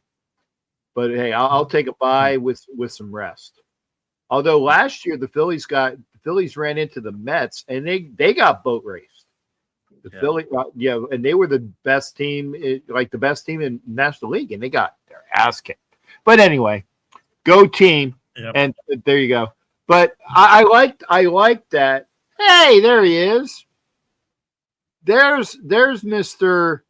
But hey, I'll take a bye with some rest. Although last year the Phillies ran into the Mets and they got boat raced. Phillies, and they were the best team, like the best team in National League, and they got their ass kicked. But anyway, go team, and there you go. But I liked that. Hey, there he is. There's Mr.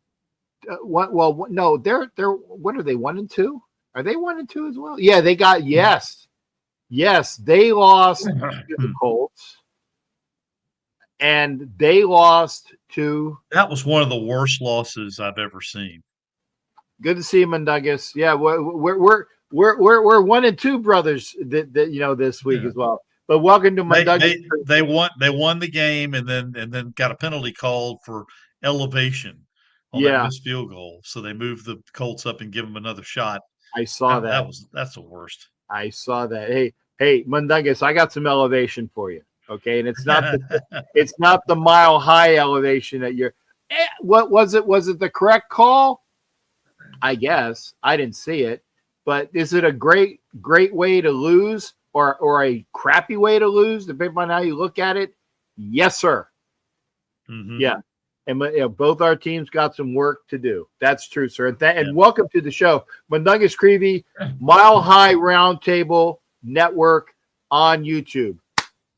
Well, no, they're what are they, 1-2? Are they 1-2 as well? Yeah, they got Yes, they lost to the Colts, and they lost to. That was one of the worst losses I've ever seen. Good to see you, Mundungus. Yeah, we're 1-2 brothers this week as well. But welcome to Mundungus. They won the game and then got a penalty called for elevation on that missed field goal. So they moved the Colts up and give them another shot. I saw that. That's the worst. I saw that. Hey, Hey, Mundungus, I got some elevation for you. Okay, and it's not the mile high elevation that you're. What was it? Was it the correct call? I guess I didn't see it, but is it a great way to lose or a crappy way to lose? Depending on how you look at it. Yes, sir. Mm-hmm. Yeah, and both our teams got some work to do. That's true, sir. And welcome to the show, Mundungus Creevy, Mile High Roundtable Network on YouTube.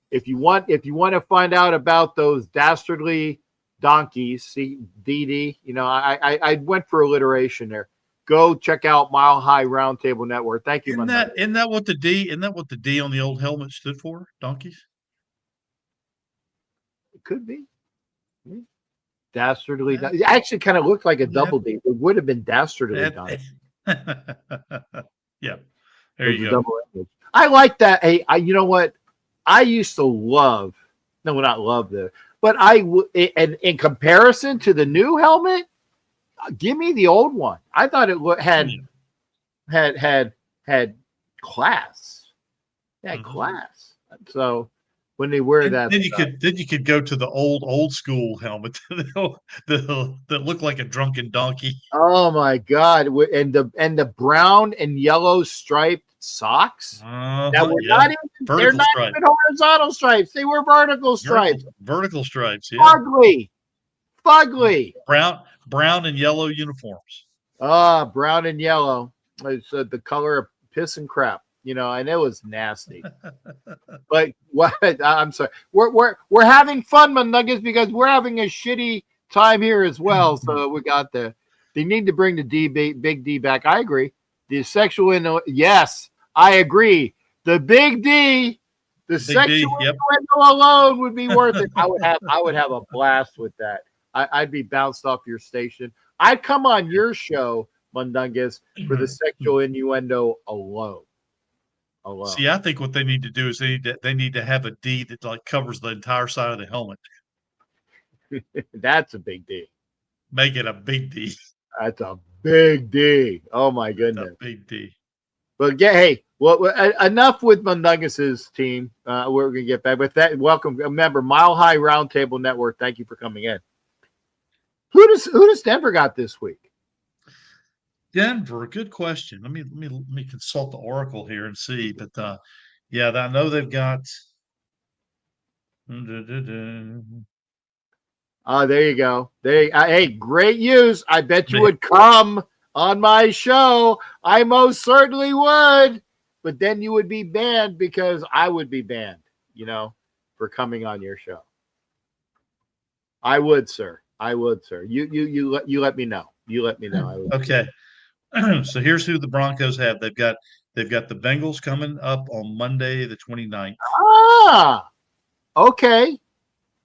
If you want to find out about those dastardly donkeys, see DD, I went for alliteration there. Go check out Mile High Roundtable Network. Thank you. Isn't that what the D on the old helmet stood for? Donkeys. It could be. Dastardly. It actually kind of looked like a double D. It would have been dastardly donkey. Yeah. There you go. I like that. Hey, you know what? I used to love, not love but and in comparison to the new helmet, give me the old one. I thought it had class. It had class. So when they wear that, then you could go to the old school helmet that looked like a drunken donkey. Oh my God! And the brown and yellow striped socks that were not even horizontal stripes. They were vertical stripes. Vertical stripes. Yeah. Fugly. Brown and yellow uniforms. Brown and yellow. It's the color of piss and crap. And it was nasty. But what? I'm sorry. We're having fun, Mundungus, because we're having a shitty time here as well. So we got they need to bring the big D back. I agree. The sexual yes, I agree. The big D, the sexual innuendo alone would be worth it. I would have a blast with that. I'd be bounced off your station. I'd come on your show, Mundungus, for the sexual innuendo alone. See, I think what they need to do is they need to have a D that like covers the entire side of the helmet. That's a big D. Make it a big D. That's a big D. Oh my goodness. A big D. But hey, well, enough with Mundungus's team. We're gonna get back with that. Welcome, remember Mile High Roundtable Network. Thank you for coming in. Who does Denver got this week? Denver, good question. Let me consult the Oracle here and see. But I know they've got. There you go. Hey, great news. I bet you would come on my show. I most certainly would. But then you would be banned because I would be banned, for coming on your show. I would, sir. You let me know. You let me know. Okay. So here's who the Broncos have. They've got the Bengals coming up on Monday, the 29th. Okay.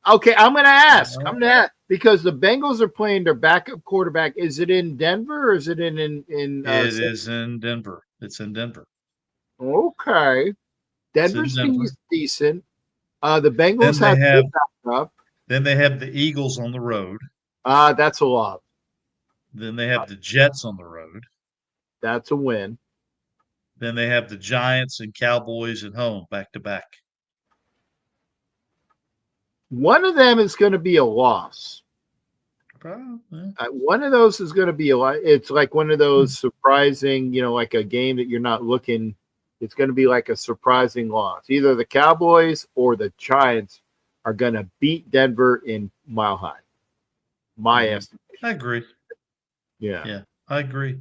I'm going to ask. Because the Bengals are playing their backup quarterback. Is it in Denver or is it in it is in Denver. It's in Denver. Okay. Denver's decent. The Bengals have backup. Then they have the Eagles on the road. That's a lot. Then they have the Jets on the road. That's a win. Then they have the Giants and Cowboys at home, back to back. One of them is going to be a loss. Probably. One of those is going to be a lot. It's like one of those surprising, like a game that you're not looking. It's going to be like a surprising loss. Either the Cowboys or the Giants are going to beat Denver in Mile High. My estimation. I agree. Yeah, I agree.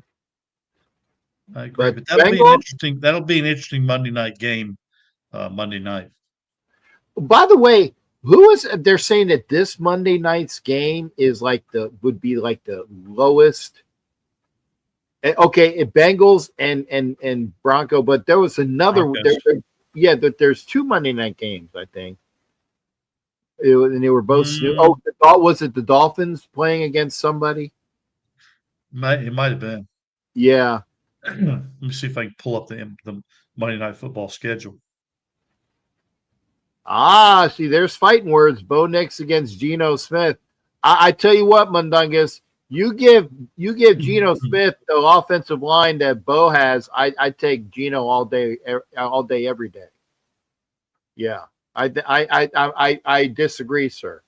But that'll be an interesting Monday night game. Monday night. By the way, they're saying that this Monday night's game is would be the lowest. Okay, Bengals and Bronco, but there was another. There's two Monday night games, I think. And they were both. Was it the Dolphins playing against somebody? It might have been. Yeah. Let me see if I can pull up the Monday Night Football schedule. See, there's fighting words. Bo Nix against Geno Smith. I tell you what, Mundungus, you give Geno Smith the offensive line that Bo has. I take Geno all day, every day. Yeah, I disagree, sir.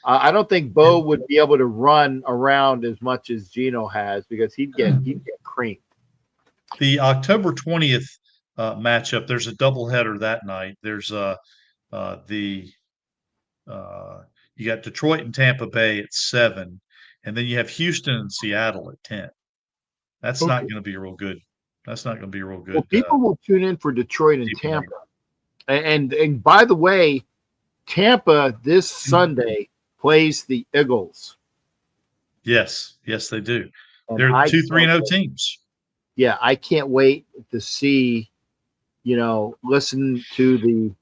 I don't think Bo would be able to run around as much as Gino has because he'd get creamed. The October 20th matchup, there's a doubleheader that night. There's the you got Detroit and Tampa Bay at 7, and then you have Houston and Seattle at 10. That's not Okay. going to be real good. That's not going to be real good. Well, people will tune in for Detroit and Tampa, and by the way, Tampa this Sunday plays the Eagles. Yes, they do. And They're 2-3-0 teams. Yeah, I can't wait to see, listen to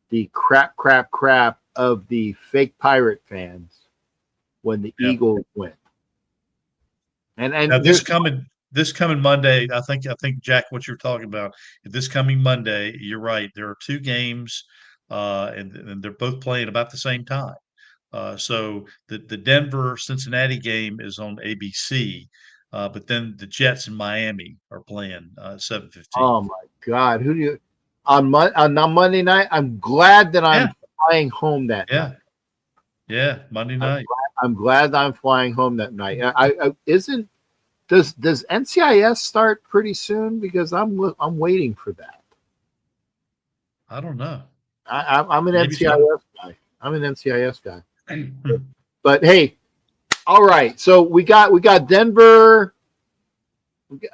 the crap of the fake Pirate fans when the Eagles win. And now this coming Monday, I think Jack, what you're talking about, this coming Monday, you're right. There are 2 games, and they're both playing about the same time. So the Denver Cincinnati game is on ABC, but then the Jets in Miami are playing 7:15. Oh my God! Who do you on Monday night? I'm glad that I'm flying home that night. Yeah, Monday night. I'm glad that I'm flying home that night. Does NCIS start pretty soon? Because I'm waiting for that. I don't know. I'm an Maybe NCIS guy. I'm an NCIS guy. But hey, all right. So we got Denver. Denver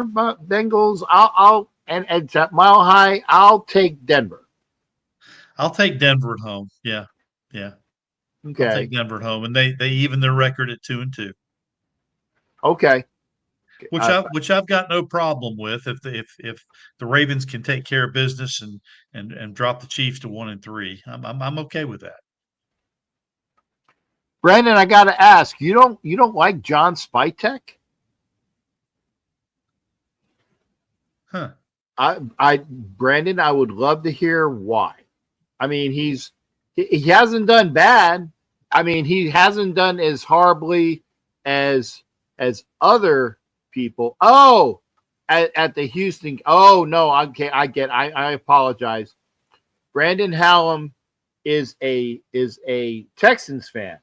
Bengals. I'll and at Mile High. I'll take Denver. I'll take Denver at home. Yeah. Okay. I'll take Denver at home, and they even their record at 2-2. Okay. Which I've got no problem with if the Ravens can take care of business and drop the Chiefs to 1-3. I'm okay with that. Brandon, I got to ask, you don't like John Spytek? Huh. Brandon, I would love to hear why. I mean, he hasn't done bad. I mean, he hasn't done as horribly as other people. Oh, at the Houston. Oh no, I apologize. Brandon Hallam is a Texans fan.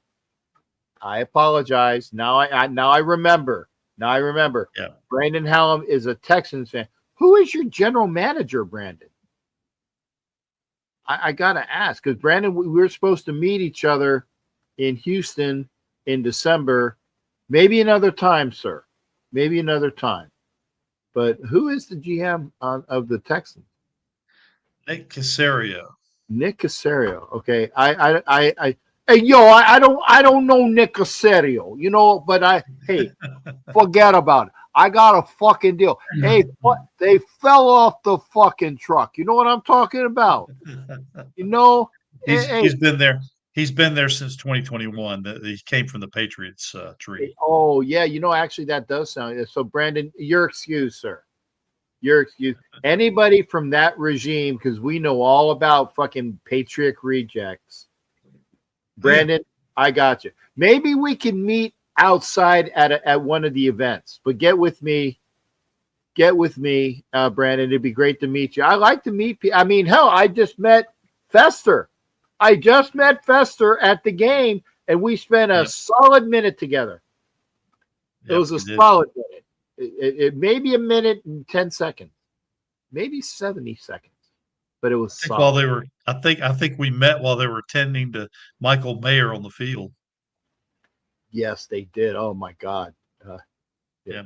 I apologize. Now I remember. Yeah. Brandon Hallam is a Texans fan. Who is your general manager, Brandon? I gotta ask, because Brandon, we were supposed to meet each other in Houston in December. Maybe another time, sir. Maybe another time. But who is the GM of the Texans? Nick Caserio. Okay. I don't know Nick Caserio, but hey, forget about it. I got a fucking deal. Hey, they fell off the fucking truck. You know what I'm talking about? He's been there. He's been there since 2021. He came from the Patriots tree. Oh yeah, actually that does sound. So Brandon, you're excused, sir. You're excused. Anybody from that regime, because we know all about fucking Patriot rejects. Brandon, I got you. Maybe we can meet outside at one of the events, but get with me, Brandon. It'd be great to meet you. I like to meet people. I mean, hell, I just met Fester. at the game, and we spent a solid minute together. It was a solid minute. It may be a minute and 10 seconds, maybe 70 seconds, but it was solid. While they were, I think we met while they were attending to Michael Mayer on the field. Yes, they did. Oh my God. Yeah.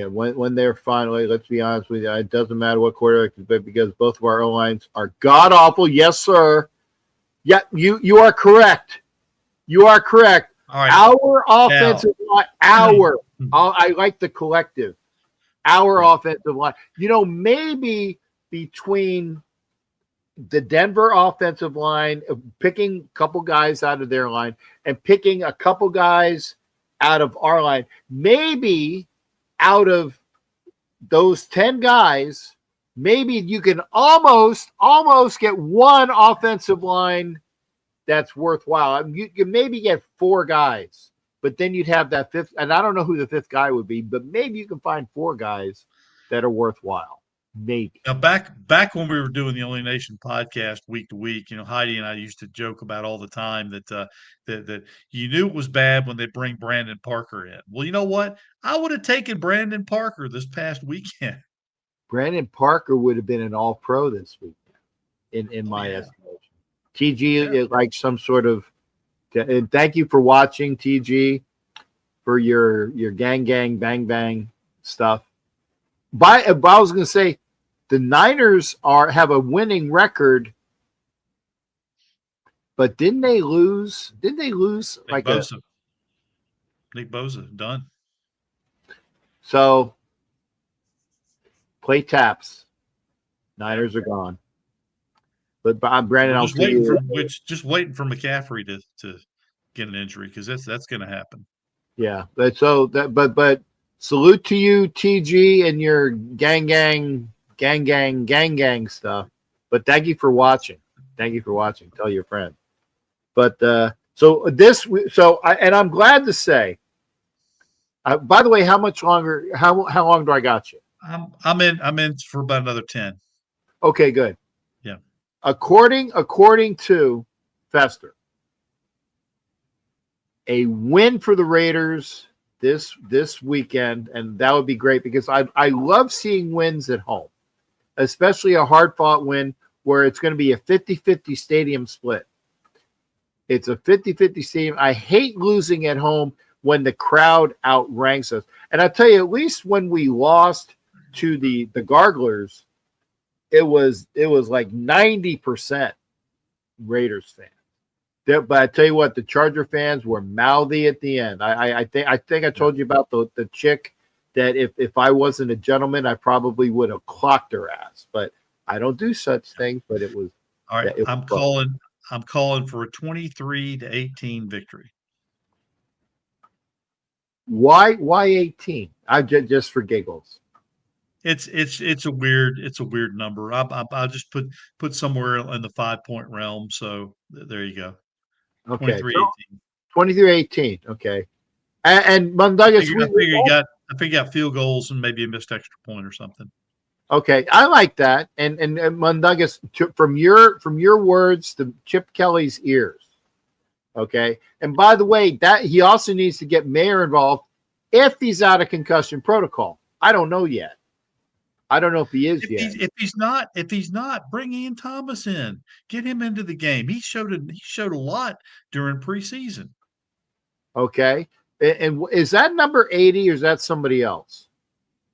When they're finally, let's be honest with you, it doesn't matter what quarterback, but because both of our O-lines are god awful. Yes, sir. Yeah, you are correct. You are correct. All right. Our offensive line, I like the collective. Our offensive line. Maybe between the Denver offensive line, picking a couple guys out of their line and picking a couple guys out of our line, maybe out of those 10 guys, maybe you can almost get one offensive line that's worthwhile. You can maybe get 4 guys, but then you'd have that 5th, and I don't know who the 5th guy would be, but maybe you can find 4 guys that are worthwhile. Maybe. Now, back when we were doing the Only Nation podcast week to week, Heidi and I used to joke about all the time that that you knew it was bad when they bring Brandon Parker in. Well, you know what? I would have taken Brandon Parker this past weekend. Brandon Parker would have been an All-Pro this week, in my estimation. TG is like some sort of. And thank you for watching, TG, for your gang bang bang stuff. I was going to say, the Niners have a winning record, but didn't they lose? Didn't they lose Nick Bosa done. So play taps. Niners are gone. But Brandon, just waiting for McCaffrey to get an injury, because that's going to happen. Yeah, but salute to you, TG, and your gang stuff. But thank you for watching. Tell your friend. But I'm glad to say. By the way, how much longer? How long do I got you? I'm in for about another 10. Okay, good. Yeah. According to Fester, a win for the Raiders this weekend, and that would be great because I love seeing wins at home, especially a hard-fought win where it's going to be a 50-50 stadium split. It's a 50-50 stadium. I hate losing at home when the crowd outranks us. And I tell you, at least when we lost to the Garglers, it was like 90% Raiders fans. But I tell you what, the Charger fans were mouthy at the end. I think I told you about the chick that if I wasn't a gentleman, I probably would have clocked her ass. But I don't do such things. But it was all right. I'm calling for a 23-18 victory. Why 18? I just for giggles. It's a weird number. I'll just put somewhere in the 5-point realm. So there you go. Okay, 23-18. 23-18. Okay, and Mundagus, I figure you got field goals and maybe a missed extra point or something. Okay, I like that. And Mundagus, from your words to Chip Kelly's ears. Okay, and by the way, that he also needs to get Mayer involved if he's out of concussion protocol. I don't know yet. I don't know if he is yet. If he's not, bring Ian Thomas in. Get him into the game. He showed a lot during preseason. Okay, and is that number 80 or is that somebody else?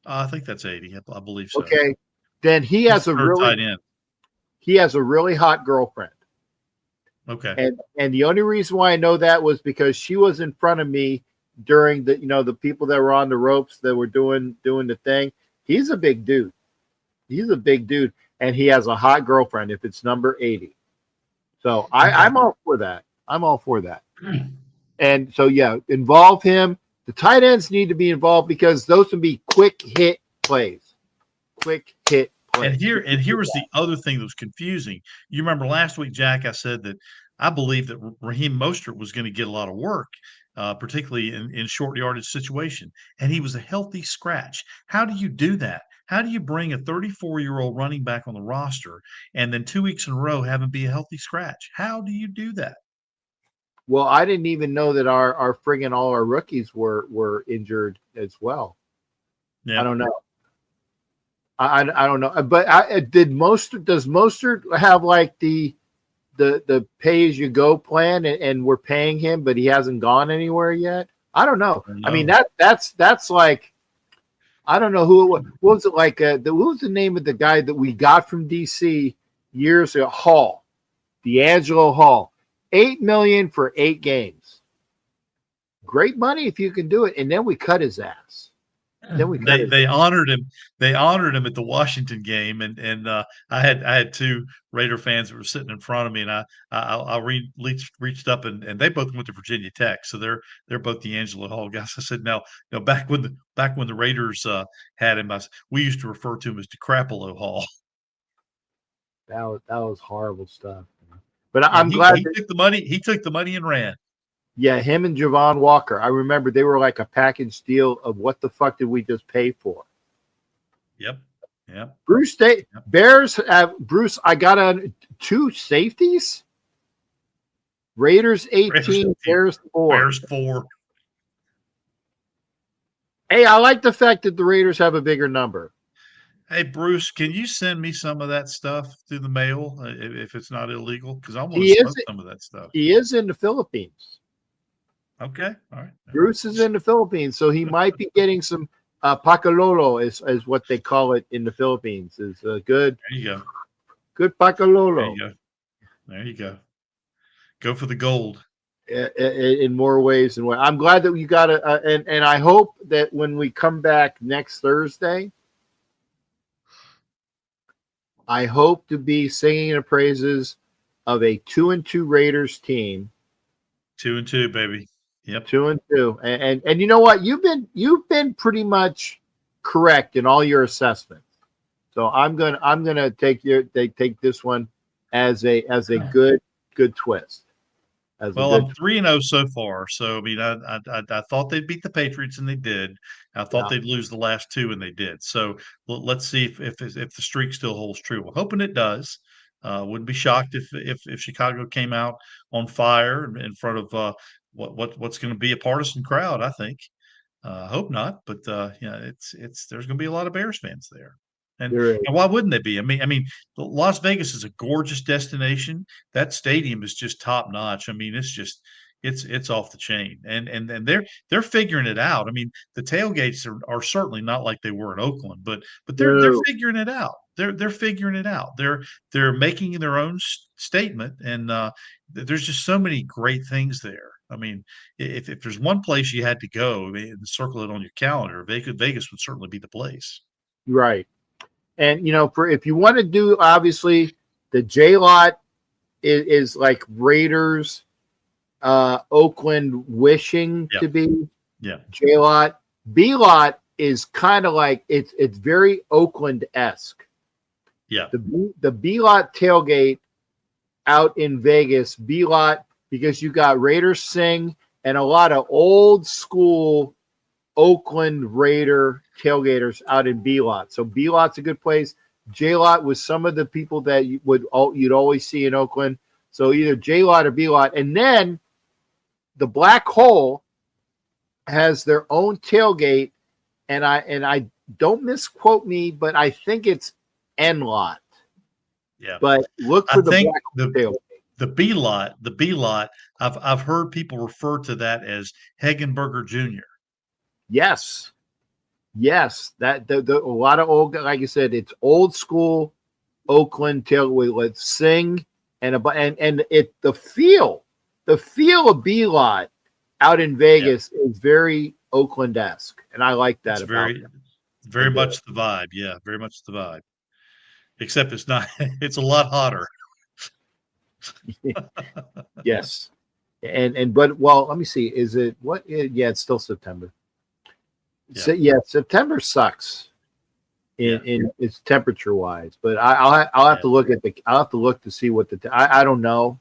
I think that's 80. I believe so. Okay, then he has a really hot girlfriend. Okay, and the only reason why I know that was because she was in front of me during the people that were on the ropes that were doing the thing. He's a big dude. And he has a hot girlfriend if it's number 80. So I'm all for that. And so, yeah, involve him. The tight ends need to be involved because those can be quick hit plays. And here was the other thing that was confusing. You remember last week, Jack, I said that I believe that Raheem Mostert was going to get a lot of work, particularly in short yardage situation. And he was a healthy scratch. How do you do that? How do you bring a 34-year-old running back on the roster and then 2 weeks in a row have him be a healthy scratch? How do you do that? Well, I didn't even know that our friggin' all our rookies were injured as well. Yeah. I don't know. I don't know. But does Mostert have like the pay as you go plan and we're paying him, but he hasn't gone anywhere yet? I don't know. No. I mean that's like, I don't know what was it like? What was the name of the guy that we got from DC years ago? Hall, D'Angelo Hall, $8 million for 8 games. Great money if you can do it, and then we cut his ass. They honored him. They honored him at the Washington game, and I had 2 Raider fans that were sitting in front of me, and I reached up and they both went to Virginia Tech, so they're both D'Angelo Hall guys. I said, no, back when the Raiders had him, we used to refer to him as DeCrapolo Hall. That was horrible stuff. But I'm glad he took the money. He took the money and ran. Yeah, him and Javon Walker. I remember they were like a package deal of what the fuck did we just pay for? Yep. Bruce, Bears have Bruce. I got on 2 safeties. Raiders 18, Bears 4. Bears 4. Hey, I like the fact that the Raiders have a bigger number. Hey, Bruce, can you send me some of that stuff through the mail if it's not illegal? Because I want to smoke some of that stuff. He is in the Philippines. Okay, all right. Bruce is in the Philippines, so he might be getting some pakalolo, is what they call it in the Philippines. Is good. There you go. Good pakalolo. There you go. There you go. Go for the gold. In more ways than one. I'm glad that you got and I hope that when we come back next Thursday, I hope to be singing the praises of a 2-2 Raiders team. 2-2, baby. Yep. 2-2. And you know what? You've been pretty much correct in all your assessments. So I'm gonna take this one as a good twist. Well, I'm 3-0 so far. So I mean, I thought they'd beat the Patriots, and they did. I thought they'd lose the last 2, and they did. So let's see if the streak still holds true. We're hoping it does. Wouldn't be shocked if Chicago came out on fire in front of what's going to be a partisan crowd. I think. Hope not, but it's there's going to be a lot of Bears fans there. And why wouldn't they be? I mean, Las Vegas is a gorgeous destination. That stadium is just top notch. I mean, it's off the chain, and they're figuring it out. I mean, the tailgates are certainly not like they were in Oakland, but they're figuring it out. They're figuring it out. They're making their own statement, and there's just so many great things there. I mean, if there's one place you had to go and circle it on your calendar, Vegas would certainly be the place. Right. And if you want to do, obviously the J lot is like Raiders, Oakland wishing to be. Yeah. J lot. B lot is kind of like it's very Oakland-esque. Yeah. The B lot tailgate out in Vegas, B lot, because you got Raiders sing and a lot of old school Oakland Raider tailgaters out in B lot. So B lot's a good place. J lot was some of the people that you'd always see in Oakland. So either J lot or B lot. And then the Black Hole has their own tailgate, and I don't misquote me, but I think it's N lot. Yeah. But look for the Black Hole tailgate. The B lot, I've heard people refer to that as Hagenberger Jr. Yes. That a lot of old, like I said, it's old school Oakland tailgate. Let's sing and the feel of B lot out in Vegas is very Oakland-esque, and I like that. It's very much the vibe. Yeah, very much the vibe. Except it's not. It's a lot hotter. Yes, but let me see. Is it what? Yeah, it's still September. Yeah. So September sucks in its temperature wise. But I'll have to look at I'll have to look to see what I don't know.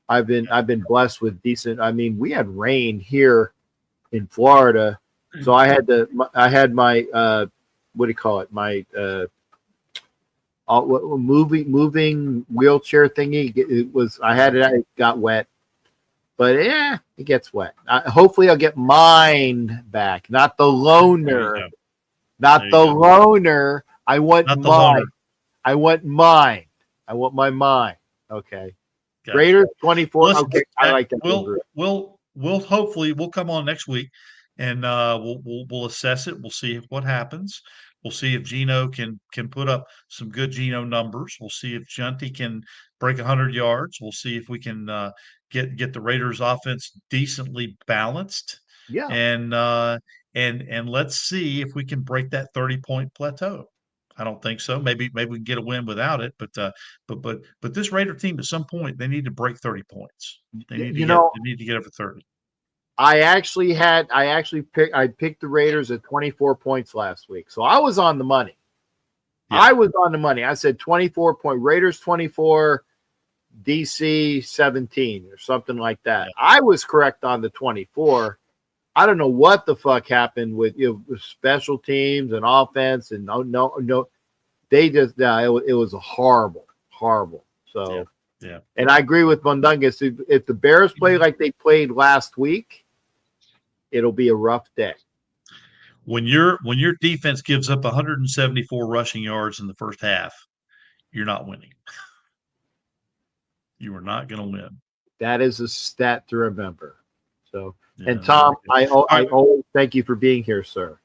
I've been blessed with decent. I mean, we had rain here in Florida, so I had my what do you call it? My moving wheelchair thingy. It got wet, but it gets wet. Hopefully I'll get mine back, not the loaner, loaner. I want mine. I want mine. I want my mine. Okay. Gotcha. Raiders 24. Listen, okay, I like that. We'll hopefully come on next week, and we'll assess it. We'll see what happens. We'll see if Geno can put up some good Geno numbers. We'll see if Junty can break 100 yards. We'll see if we can get the Raiders offense decently balanced. Yeah. And let's see if we can break that 30-point plateau. I don't think so. Maybe we can get a win without it, but this Raider team at some point they need to break 30 points. They need to get over 30. I picked the Raiders at 24 points last week. So I was on the money. Yeah. I said 24 point Raiders 24, DC 17 or something like that. Yeah. I was correct on the 24. I don't know what the fuck happened with special teams and offense and no. They just it was a horrible. So Yeah. and I agree with Mundungus. If the Bears play like they played last week, it'll be a rough day. When your defense gives up 174 rushing yards in the first half, you're not winning. You are not going to win. That is a stat to remember. So, Yeah, and Tom, I right. always thank you for being here, sir.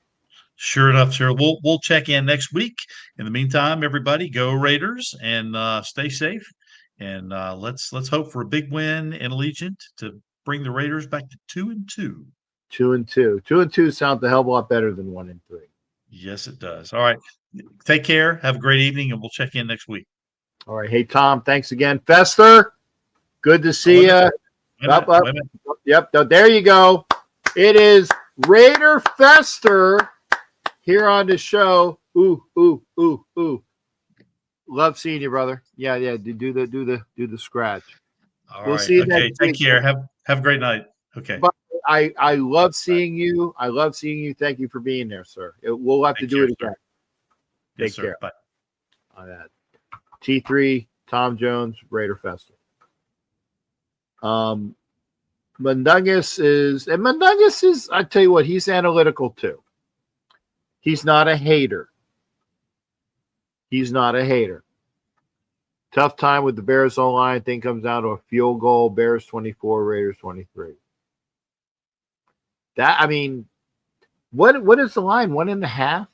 Sure enough, sir. We'll check in next week. In the meantime, everybody, go Raiders and stay safe. And let's hope for a big win in Allegiant to bring the Raiders back to 2-2. 2-2. 2-2 sounds a hell of a lot better than 1-3. Yes, it does. All right. Take care. Have a great evening, and we'll check in next week. All right. Hey, Tom, thanks again. Fester, good to see you. Yep. There you go. It is Raider Fester here on the show. Ooh. Love seeing you, brother. Yeah. Do the scratch. We'll see you next week. Take care. Have a great night. Okay. But I love seeing you. I love seeing you. Thank you for being there, sir. We'll have to do it again. Take care. Bye. On that. T3, Thom Jones, Raider Fester. Mundungus is, I tell you what, he's analytical too. He's not a hater. Tough time with the Bears O-line. Thing comes down to a field goal. Bears 24, Raiders 23. What is the line? 1.5?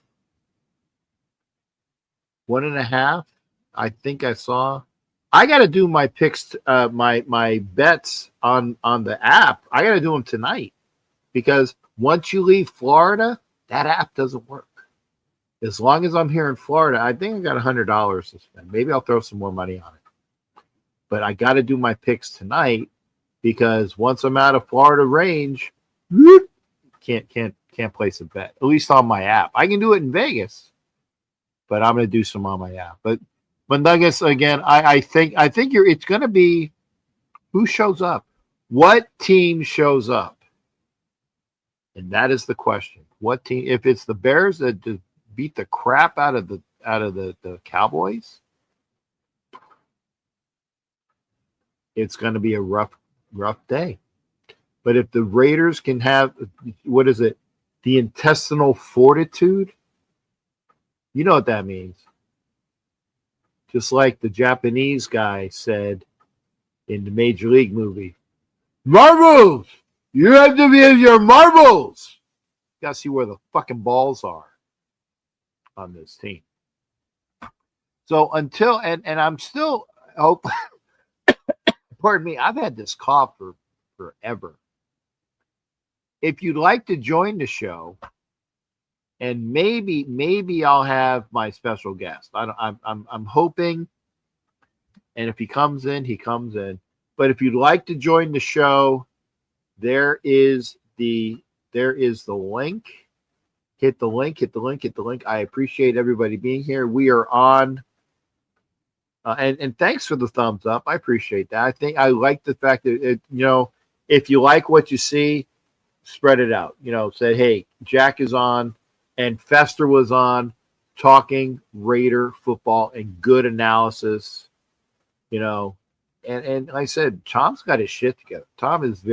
1.5? I think I saw. I got to do my picks, my bets on the app. I got to do them tonight because once you leave Florida, that app doesn't work. As long as I'm here in Florida, I think I got $100 to spend. Maybe I'll throw some more money on it. But I got to do my picks tonight because once I'm out of Florida range, can't place a bet. At least on my app. I can do it in Vegas, but I'm going to do some on my app. But Nuggets again, I think it's going to be who shows up, what team shows up, and that is the question. What team? If it's the Bears that just beat the crap out of the Cowboys, it's going to be a rough day. But if the Raiders can have the intestinal fortitude, you know what that means. Just like the Japanese guy said in the Major League movie, marbles! You have to be in your marbles! You got to see where the fucking balls are on this team. So until, and I'm still, pardon me, I've had this cough for forever. If you'd like to join the show, and maybe I'll have my special guest. I'm hoping, and if he comes in, he comes in. But if you'd like to join the show, there is the link. Hit the link. I appreciate everybody being here. We are on, and thanks for the thumbs up. I appreciate that. I like the fact that if you like what you see, spread it out. Say, hey, Jack is on. And Fester was on talking Raider football and good analysis, and like I said, Tom's got his shit together. Tom is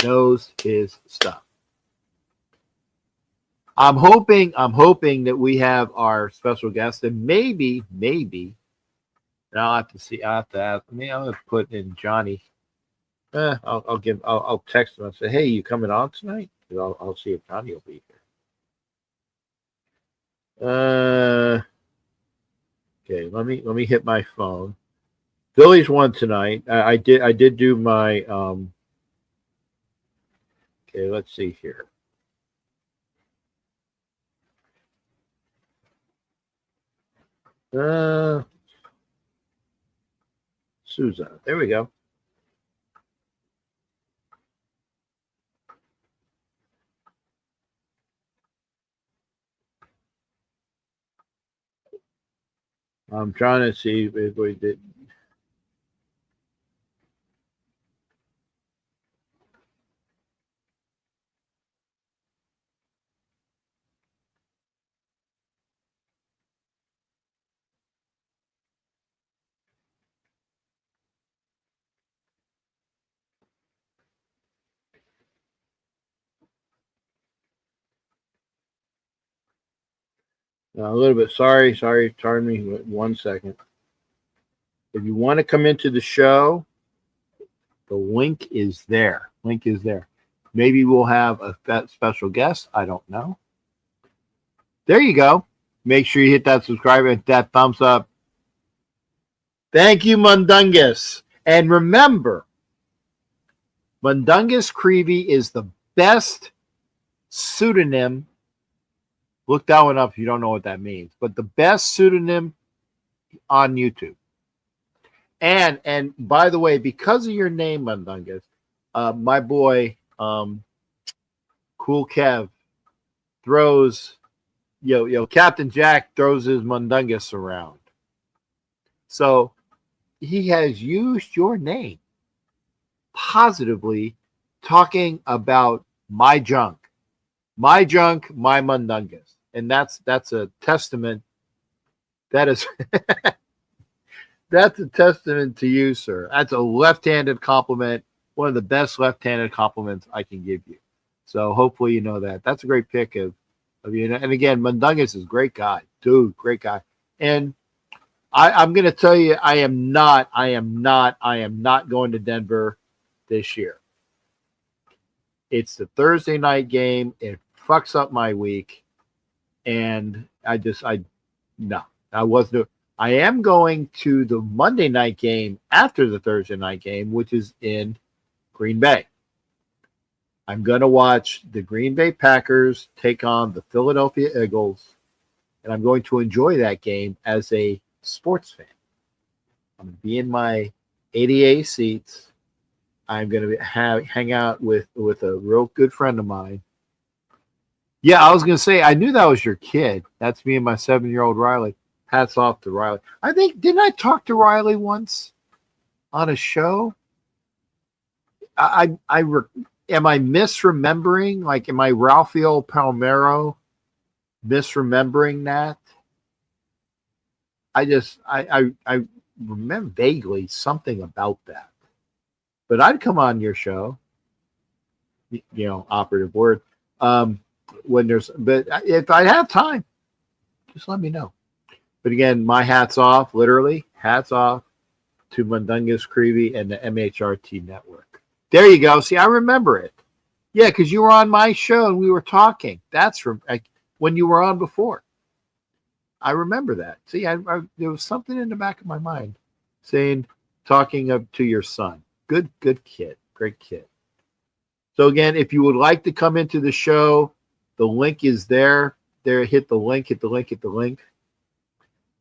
knows his stuff. I'm hoping that we have our special guest, and maybe, and I'll have to see. I'll have to ask. I'm going to put in Johnny. I'll text him and say, hey, you coming on tonight? I'll see if Johnny will be here. Okay, let me hit my phone. Phillies won tonight. I did do my okay, let's see here. Souza. There we go. I'm trying to see if we did. A little bit. Sorry. Pardon me. 1 second. If you want to come into the show, the link is there. Maybe we'll have a special guest. I don't know. There you go. Make sure you hit that subscribe and that thumbs up. Thank you, Mundungus. And remember, Mundungus Creevy is the best pseudonym. Look that one up if you don't know what that means. But the best pseudonym on YouTube. And by the way, because of your name, Mundungus, my boy, Cool Kev, throws, Captain Jack throws his Mundungus around. So he has used your name positively, talking about my junk, my Mundungus. And that's a testament. That is that's a testament to you, sir. That's a left-handed compliment, one of the best left-handed compliments I can give you. So hopefully you know that. That's a great pick of you. And again, Mundungus is a great guy, dude, great guy. And I'm going to tell you, I am not going to Denver this year. It's the Thursday night game. It fucks up my week. And I wasn't. I am going to the Monday night game after the Thursday night game, which is in Green Bay. I'm going to watch the Green Bay Packers take on the Philadelphia Eagles, and I'm going to enjoy that game as a sports fan. I'm going to be in my 88 seats. I'm going to hang out with a real good friend of mine. Yeah, I was going to say, I knew that was your kid. That's me and my 7-year-old Riley. Hats off to Riley. I think, didn't I talk to Riley once on a show? Am I misremembering? Like, am I Ralphio Palmero misremembering that? I remember vaguely something about that. But I'd come on your show, operative word, but if I have time, just let me know. But again, my hats off, literally, hats off to Mundungus Creevy and the MHRT network. There you go. See, I remember it. Yeah, because you were on my show and we were talking. That's from when you were on before. I remember that. See, there was something in the back of my mind saying, talking up to your son. Good kid. Great kid. So again, if you would like to come into the show, the link is there. Hit the link.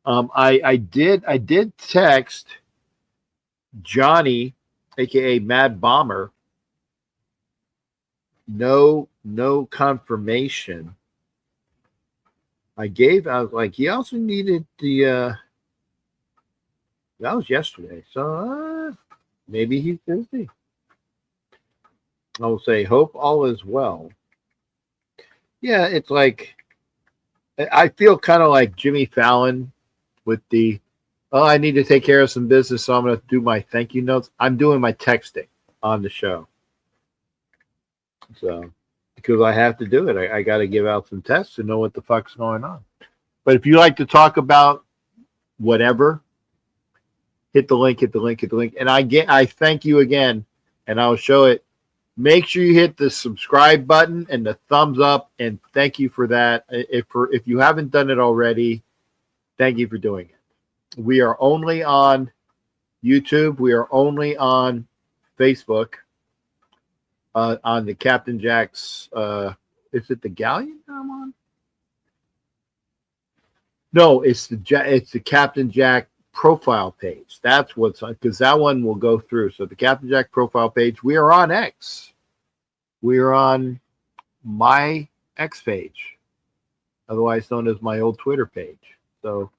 I did text Johnny, aka MadBomber. No confirmation. I was like, he also needed the that was yesterday. So maybe he's busy. I'll say, hope all is well. Yeah, it's like, I feel kind of like Jimmy Fallon with I need to take care of some business, so I'm going to do my thank you notes. I'm doing my texting on the show. So, because I have to do it. I got to give out some tests to know what the fuck's going on. But if you like to talk about whatever, hit the link. And I thank you again, and I'll show it. Make sure you hit the subscribe button and the thumbs up, and thank you for that. If you haven't done it already, thank you for doing it. We are only on YouTube. We are only on Facebook. On the Captain Jack's, is it the Galleon I'm on? No, it's the Captain Jack profile page. That's what's on, because that one will go through. So the Captain Jack profile page. We are on X. We are on my X page, otherwise known as my old Twitter page. So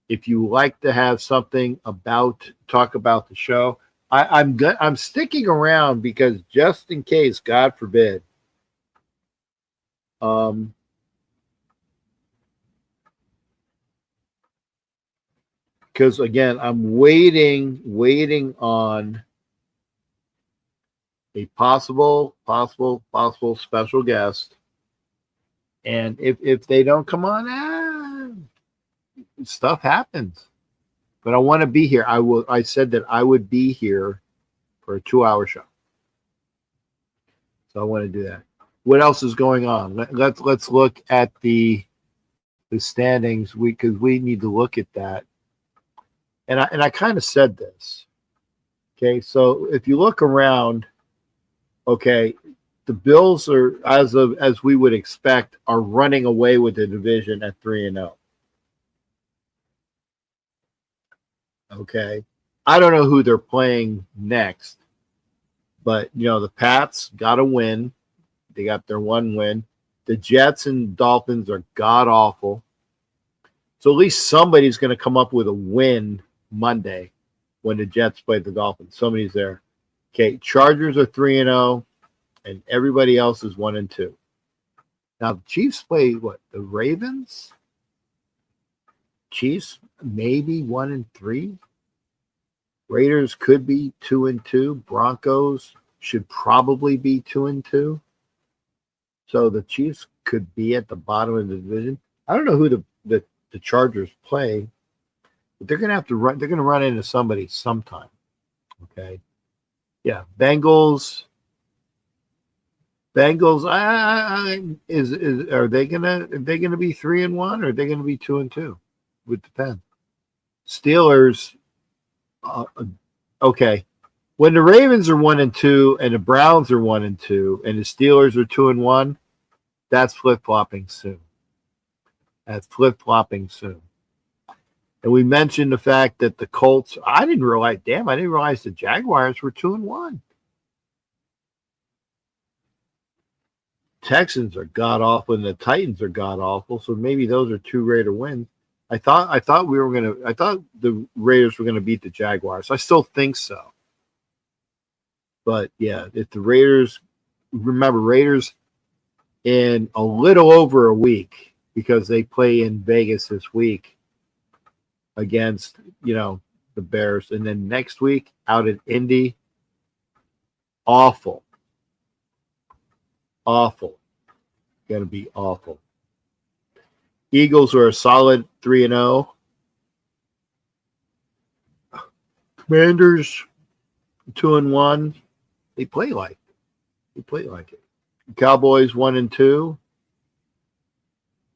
if you like to have something talk about the show, I'm sticking around because just in case, God forbid, because again, I'm waiting on a possible special guest, and if they don't come on, stuff happens. But I want to be here. I said that I would be here for a 2-hour show. So I want to do that. What else is going on? Let's look at the standings. Because we need to look at that. And I kind of said this. Okay, so if you look around, okay, the Bills are, as we would expect, are running away with the division at 3-0. Okay, I don't know who they're playing next, but the Pats got a win. They got their one win. The Jets and Dolphins are god awful. So at least somebody's going to come up with a win Monday when the Jets play the Dolphins. Somebody's there. Okay, Chargers are 3-0, and everybody else is 1-2. Now the Chiefs play what? The Ravens? Chiefs maybe 1-3. Raiders could be 2-2. Broncos should probably be 2-2. So the Chiefs could be at the bottom of the division. I don't know who the Chargers play, but they're going to have to run. They're going to run into somebody sometime. Okay, yeah. Bengals. Are they gonna be 3-1 or are they going to be 2-2? Would depend. Steelers. Okay. When the Ravens are 1-2 and the Browns are 1-2 and the Steelers are 2-1, that's flip-flopping soon. And we mentioned the fact that the Colts, I didn't realize the Jaguars were 2-1. Texans are god awful and the Titans are god awful, so maybe those are two Raider wins. I thought the Raiders were gonna beat the Jaguars. I still think so. But yeah, if the Raiders in a little over a week, because they play in Vegas this week against, the Bears. And then next week out at Indy, awful. Going to be awful. Eagles are a solid 3-0. Commanders 2-1. They play like it. Cowboys 1-2.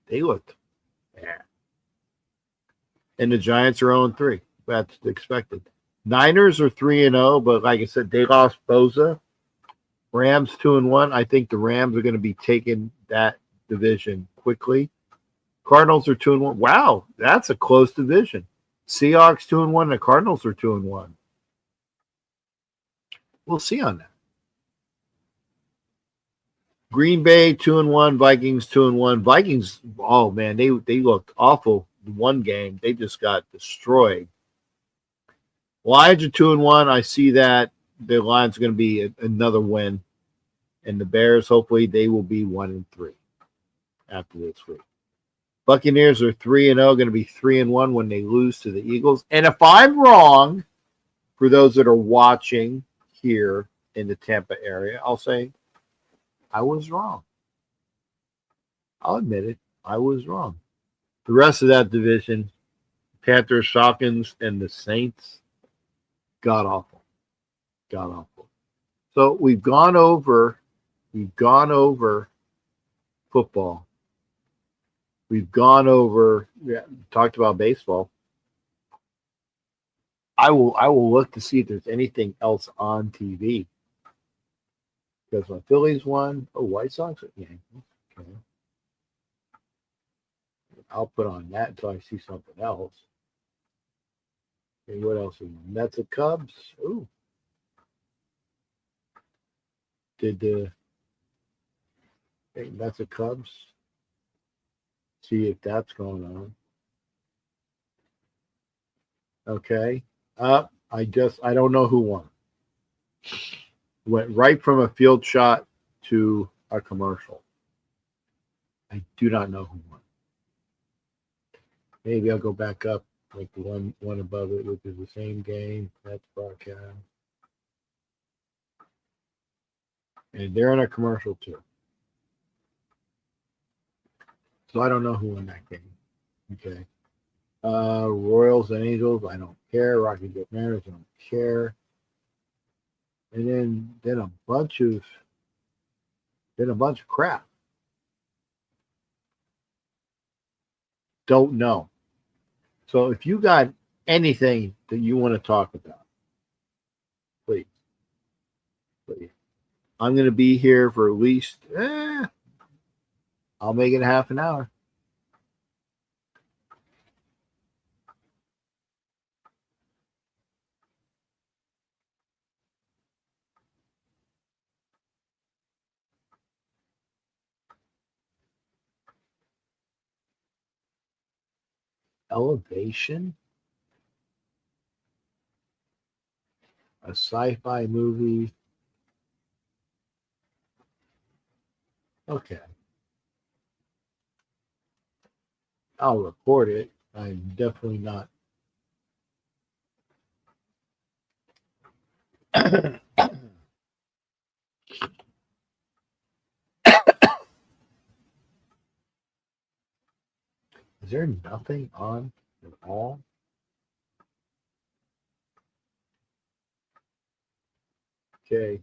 They looked bad. And the Giants are 0-3. That's expected. Niners are 3-0, but like I said, they lost Boza. Rams 2-1. I think the Rams are going to be taking that division quickly. Cardinals are 2-1. Wow, that's a close division. Seahawks 2-1. The Cardinals are 2-1. We'll see on that. Green Bay 2-1. Vikings 2-1. Vikings, oh man, they looked awful. One game they just got destroyed. Lions are 2-1. I see that the Lions are going to be another win, and the Bears hopefully they will be 1-3 after this week. Buccaneers are 3-0, going to be 3-1 when they lose to the Eagles. And if I'm wrong, for those that are watching here in the Tampa area, I'll say I was wrong. I'll admit it. I was wrong. The rest of that division, Panthers, Falcons, and the Saints, god awful. So we've gone over football. We've talked about baseball. I will look to see if there's anything else on TV. Because my Phillies won. Oh, White Sox? Yeah. Okay. I'll put on that until I see something else. Okay, what else? Mets and Cubs. Ooh. Mets and Cubs. See if that's going on. Okay. I don't know who won. Went right from a field shot to a commercial. I do not know who won. Maybe I'll go back up like the one above it, which is the same game. That's broadcast. And they're in a commercial too. So I don't know who won that game. Okay. Royals and Angels, I don't care. Rocky Jet Mariners, I don't care. And then a bunch of crap. Don't know. So if you got anything that you want to talk about, please. I'm going to be here for at least, I'll make it half an hour. Elevation? A sci-fi movie? Okay. I'll report it. I'm definitely not. Is there nothing on at all? Okay.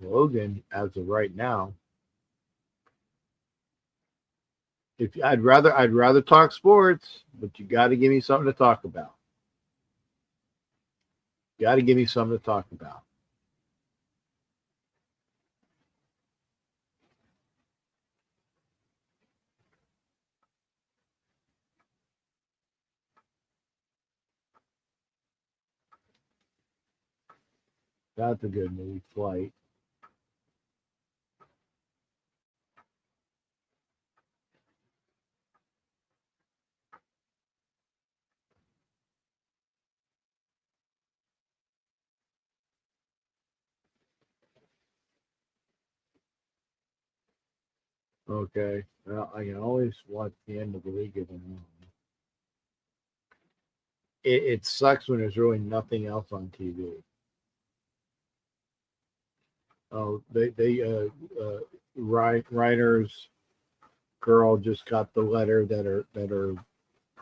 Logan, as of right now. If I'd rather talk sports, but you got to give me something to talk about. Got to give me something to talk about. That's a good movie, Flight. Okay. Well, I can always watch the end of the league if I want. It sucks when there's really nothing else on TV. Oh, Reiner's girl just got the letter that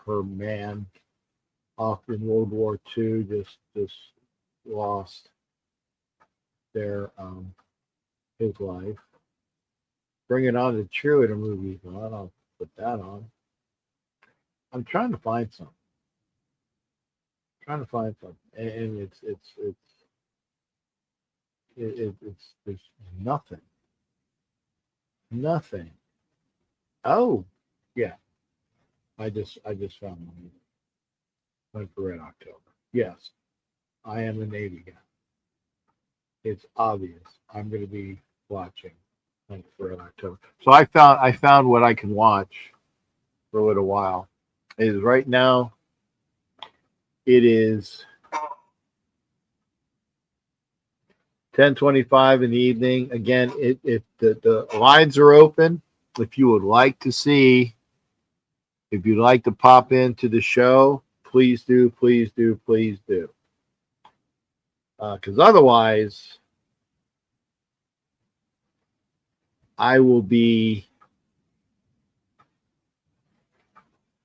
her man off in World War II just lost their his life. Bring it on to cheerleader movies. Well, I'll put that on. I'm trying to find something. And it's there's nothing. Oh, yeah. I just found one. Went for Red October. Yes, I am a Navy guy. It's obvious. I'm going to be watching Hunt for Red October. So I found what I can watch for a little while. It is right now. It is 10:25 in the evening. Again, if the lines are open, if you would like to see, if you'd like to pop into the show, please do. Because otherwise, I will be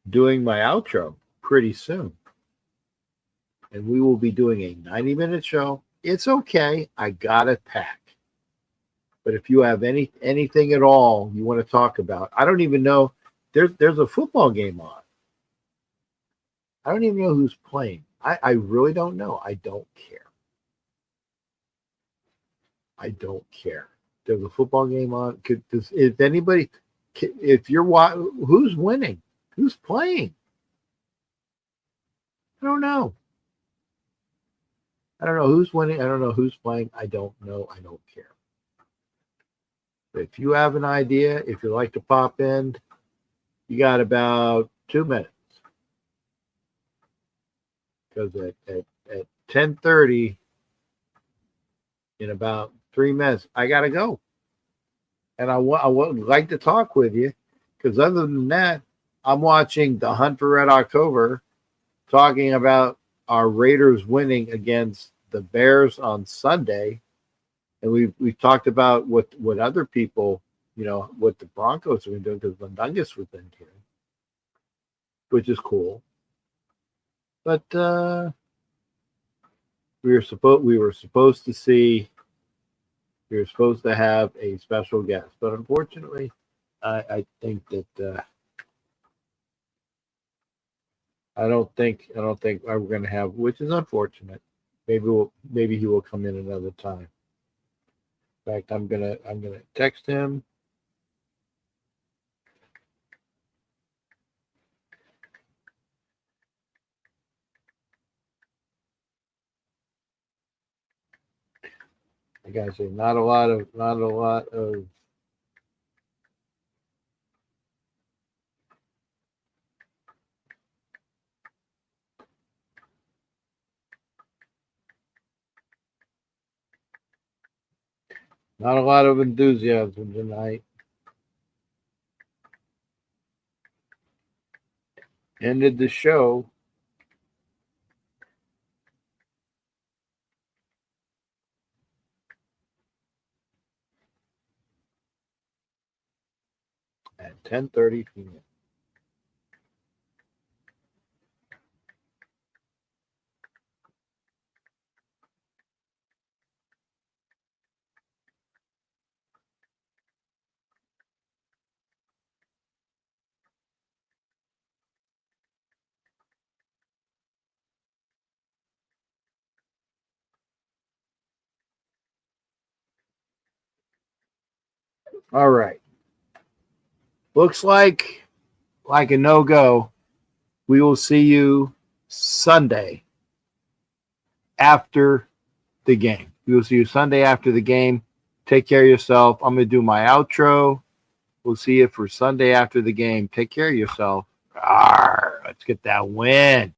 doing my outro pretty soon. And we will be doing a 90-minute show. It's okay. I got it packed. But if you have anything at all you want to talk about, I don't even know. There's a football game on. I don't even know who's playing. I really don't know. I don't care. There's a football game on. If anybody, if you're who's winning, who's playing, I don't know. I don't know who's winning. I don't know who's playing. I don't know. I don't care. But if you have an idea, if you'd like to pop in, you got about 2 minutes. Because at 10:30, in about 3 minutes, I got to go. And I would like to talk with you. Because other than that, I'm watching The Hunt for Red October, talking about our Raiders winning against the Bears on Sunday, and we've talked about what other people, what the Broncos have been doing because the Nuggets have been doing, which is cool. But we were supposed to have a special guest, but unfortunately, I think that I don't think we're going to have, which is unfortunate. Maybe he will come in another time. In fact, I'm gonna text him. I gotta say, not a lot of enthusiasm tonight. Ended the show. At 10:30 p.m. All right. Looks like a no-go. We will see you Sunday after the game. We will see you Sunday after the game. Take care of yourself. I'm going to do my outro. We'll see you for Sunday after the game. Take care of yourself. Arr, let's get that win.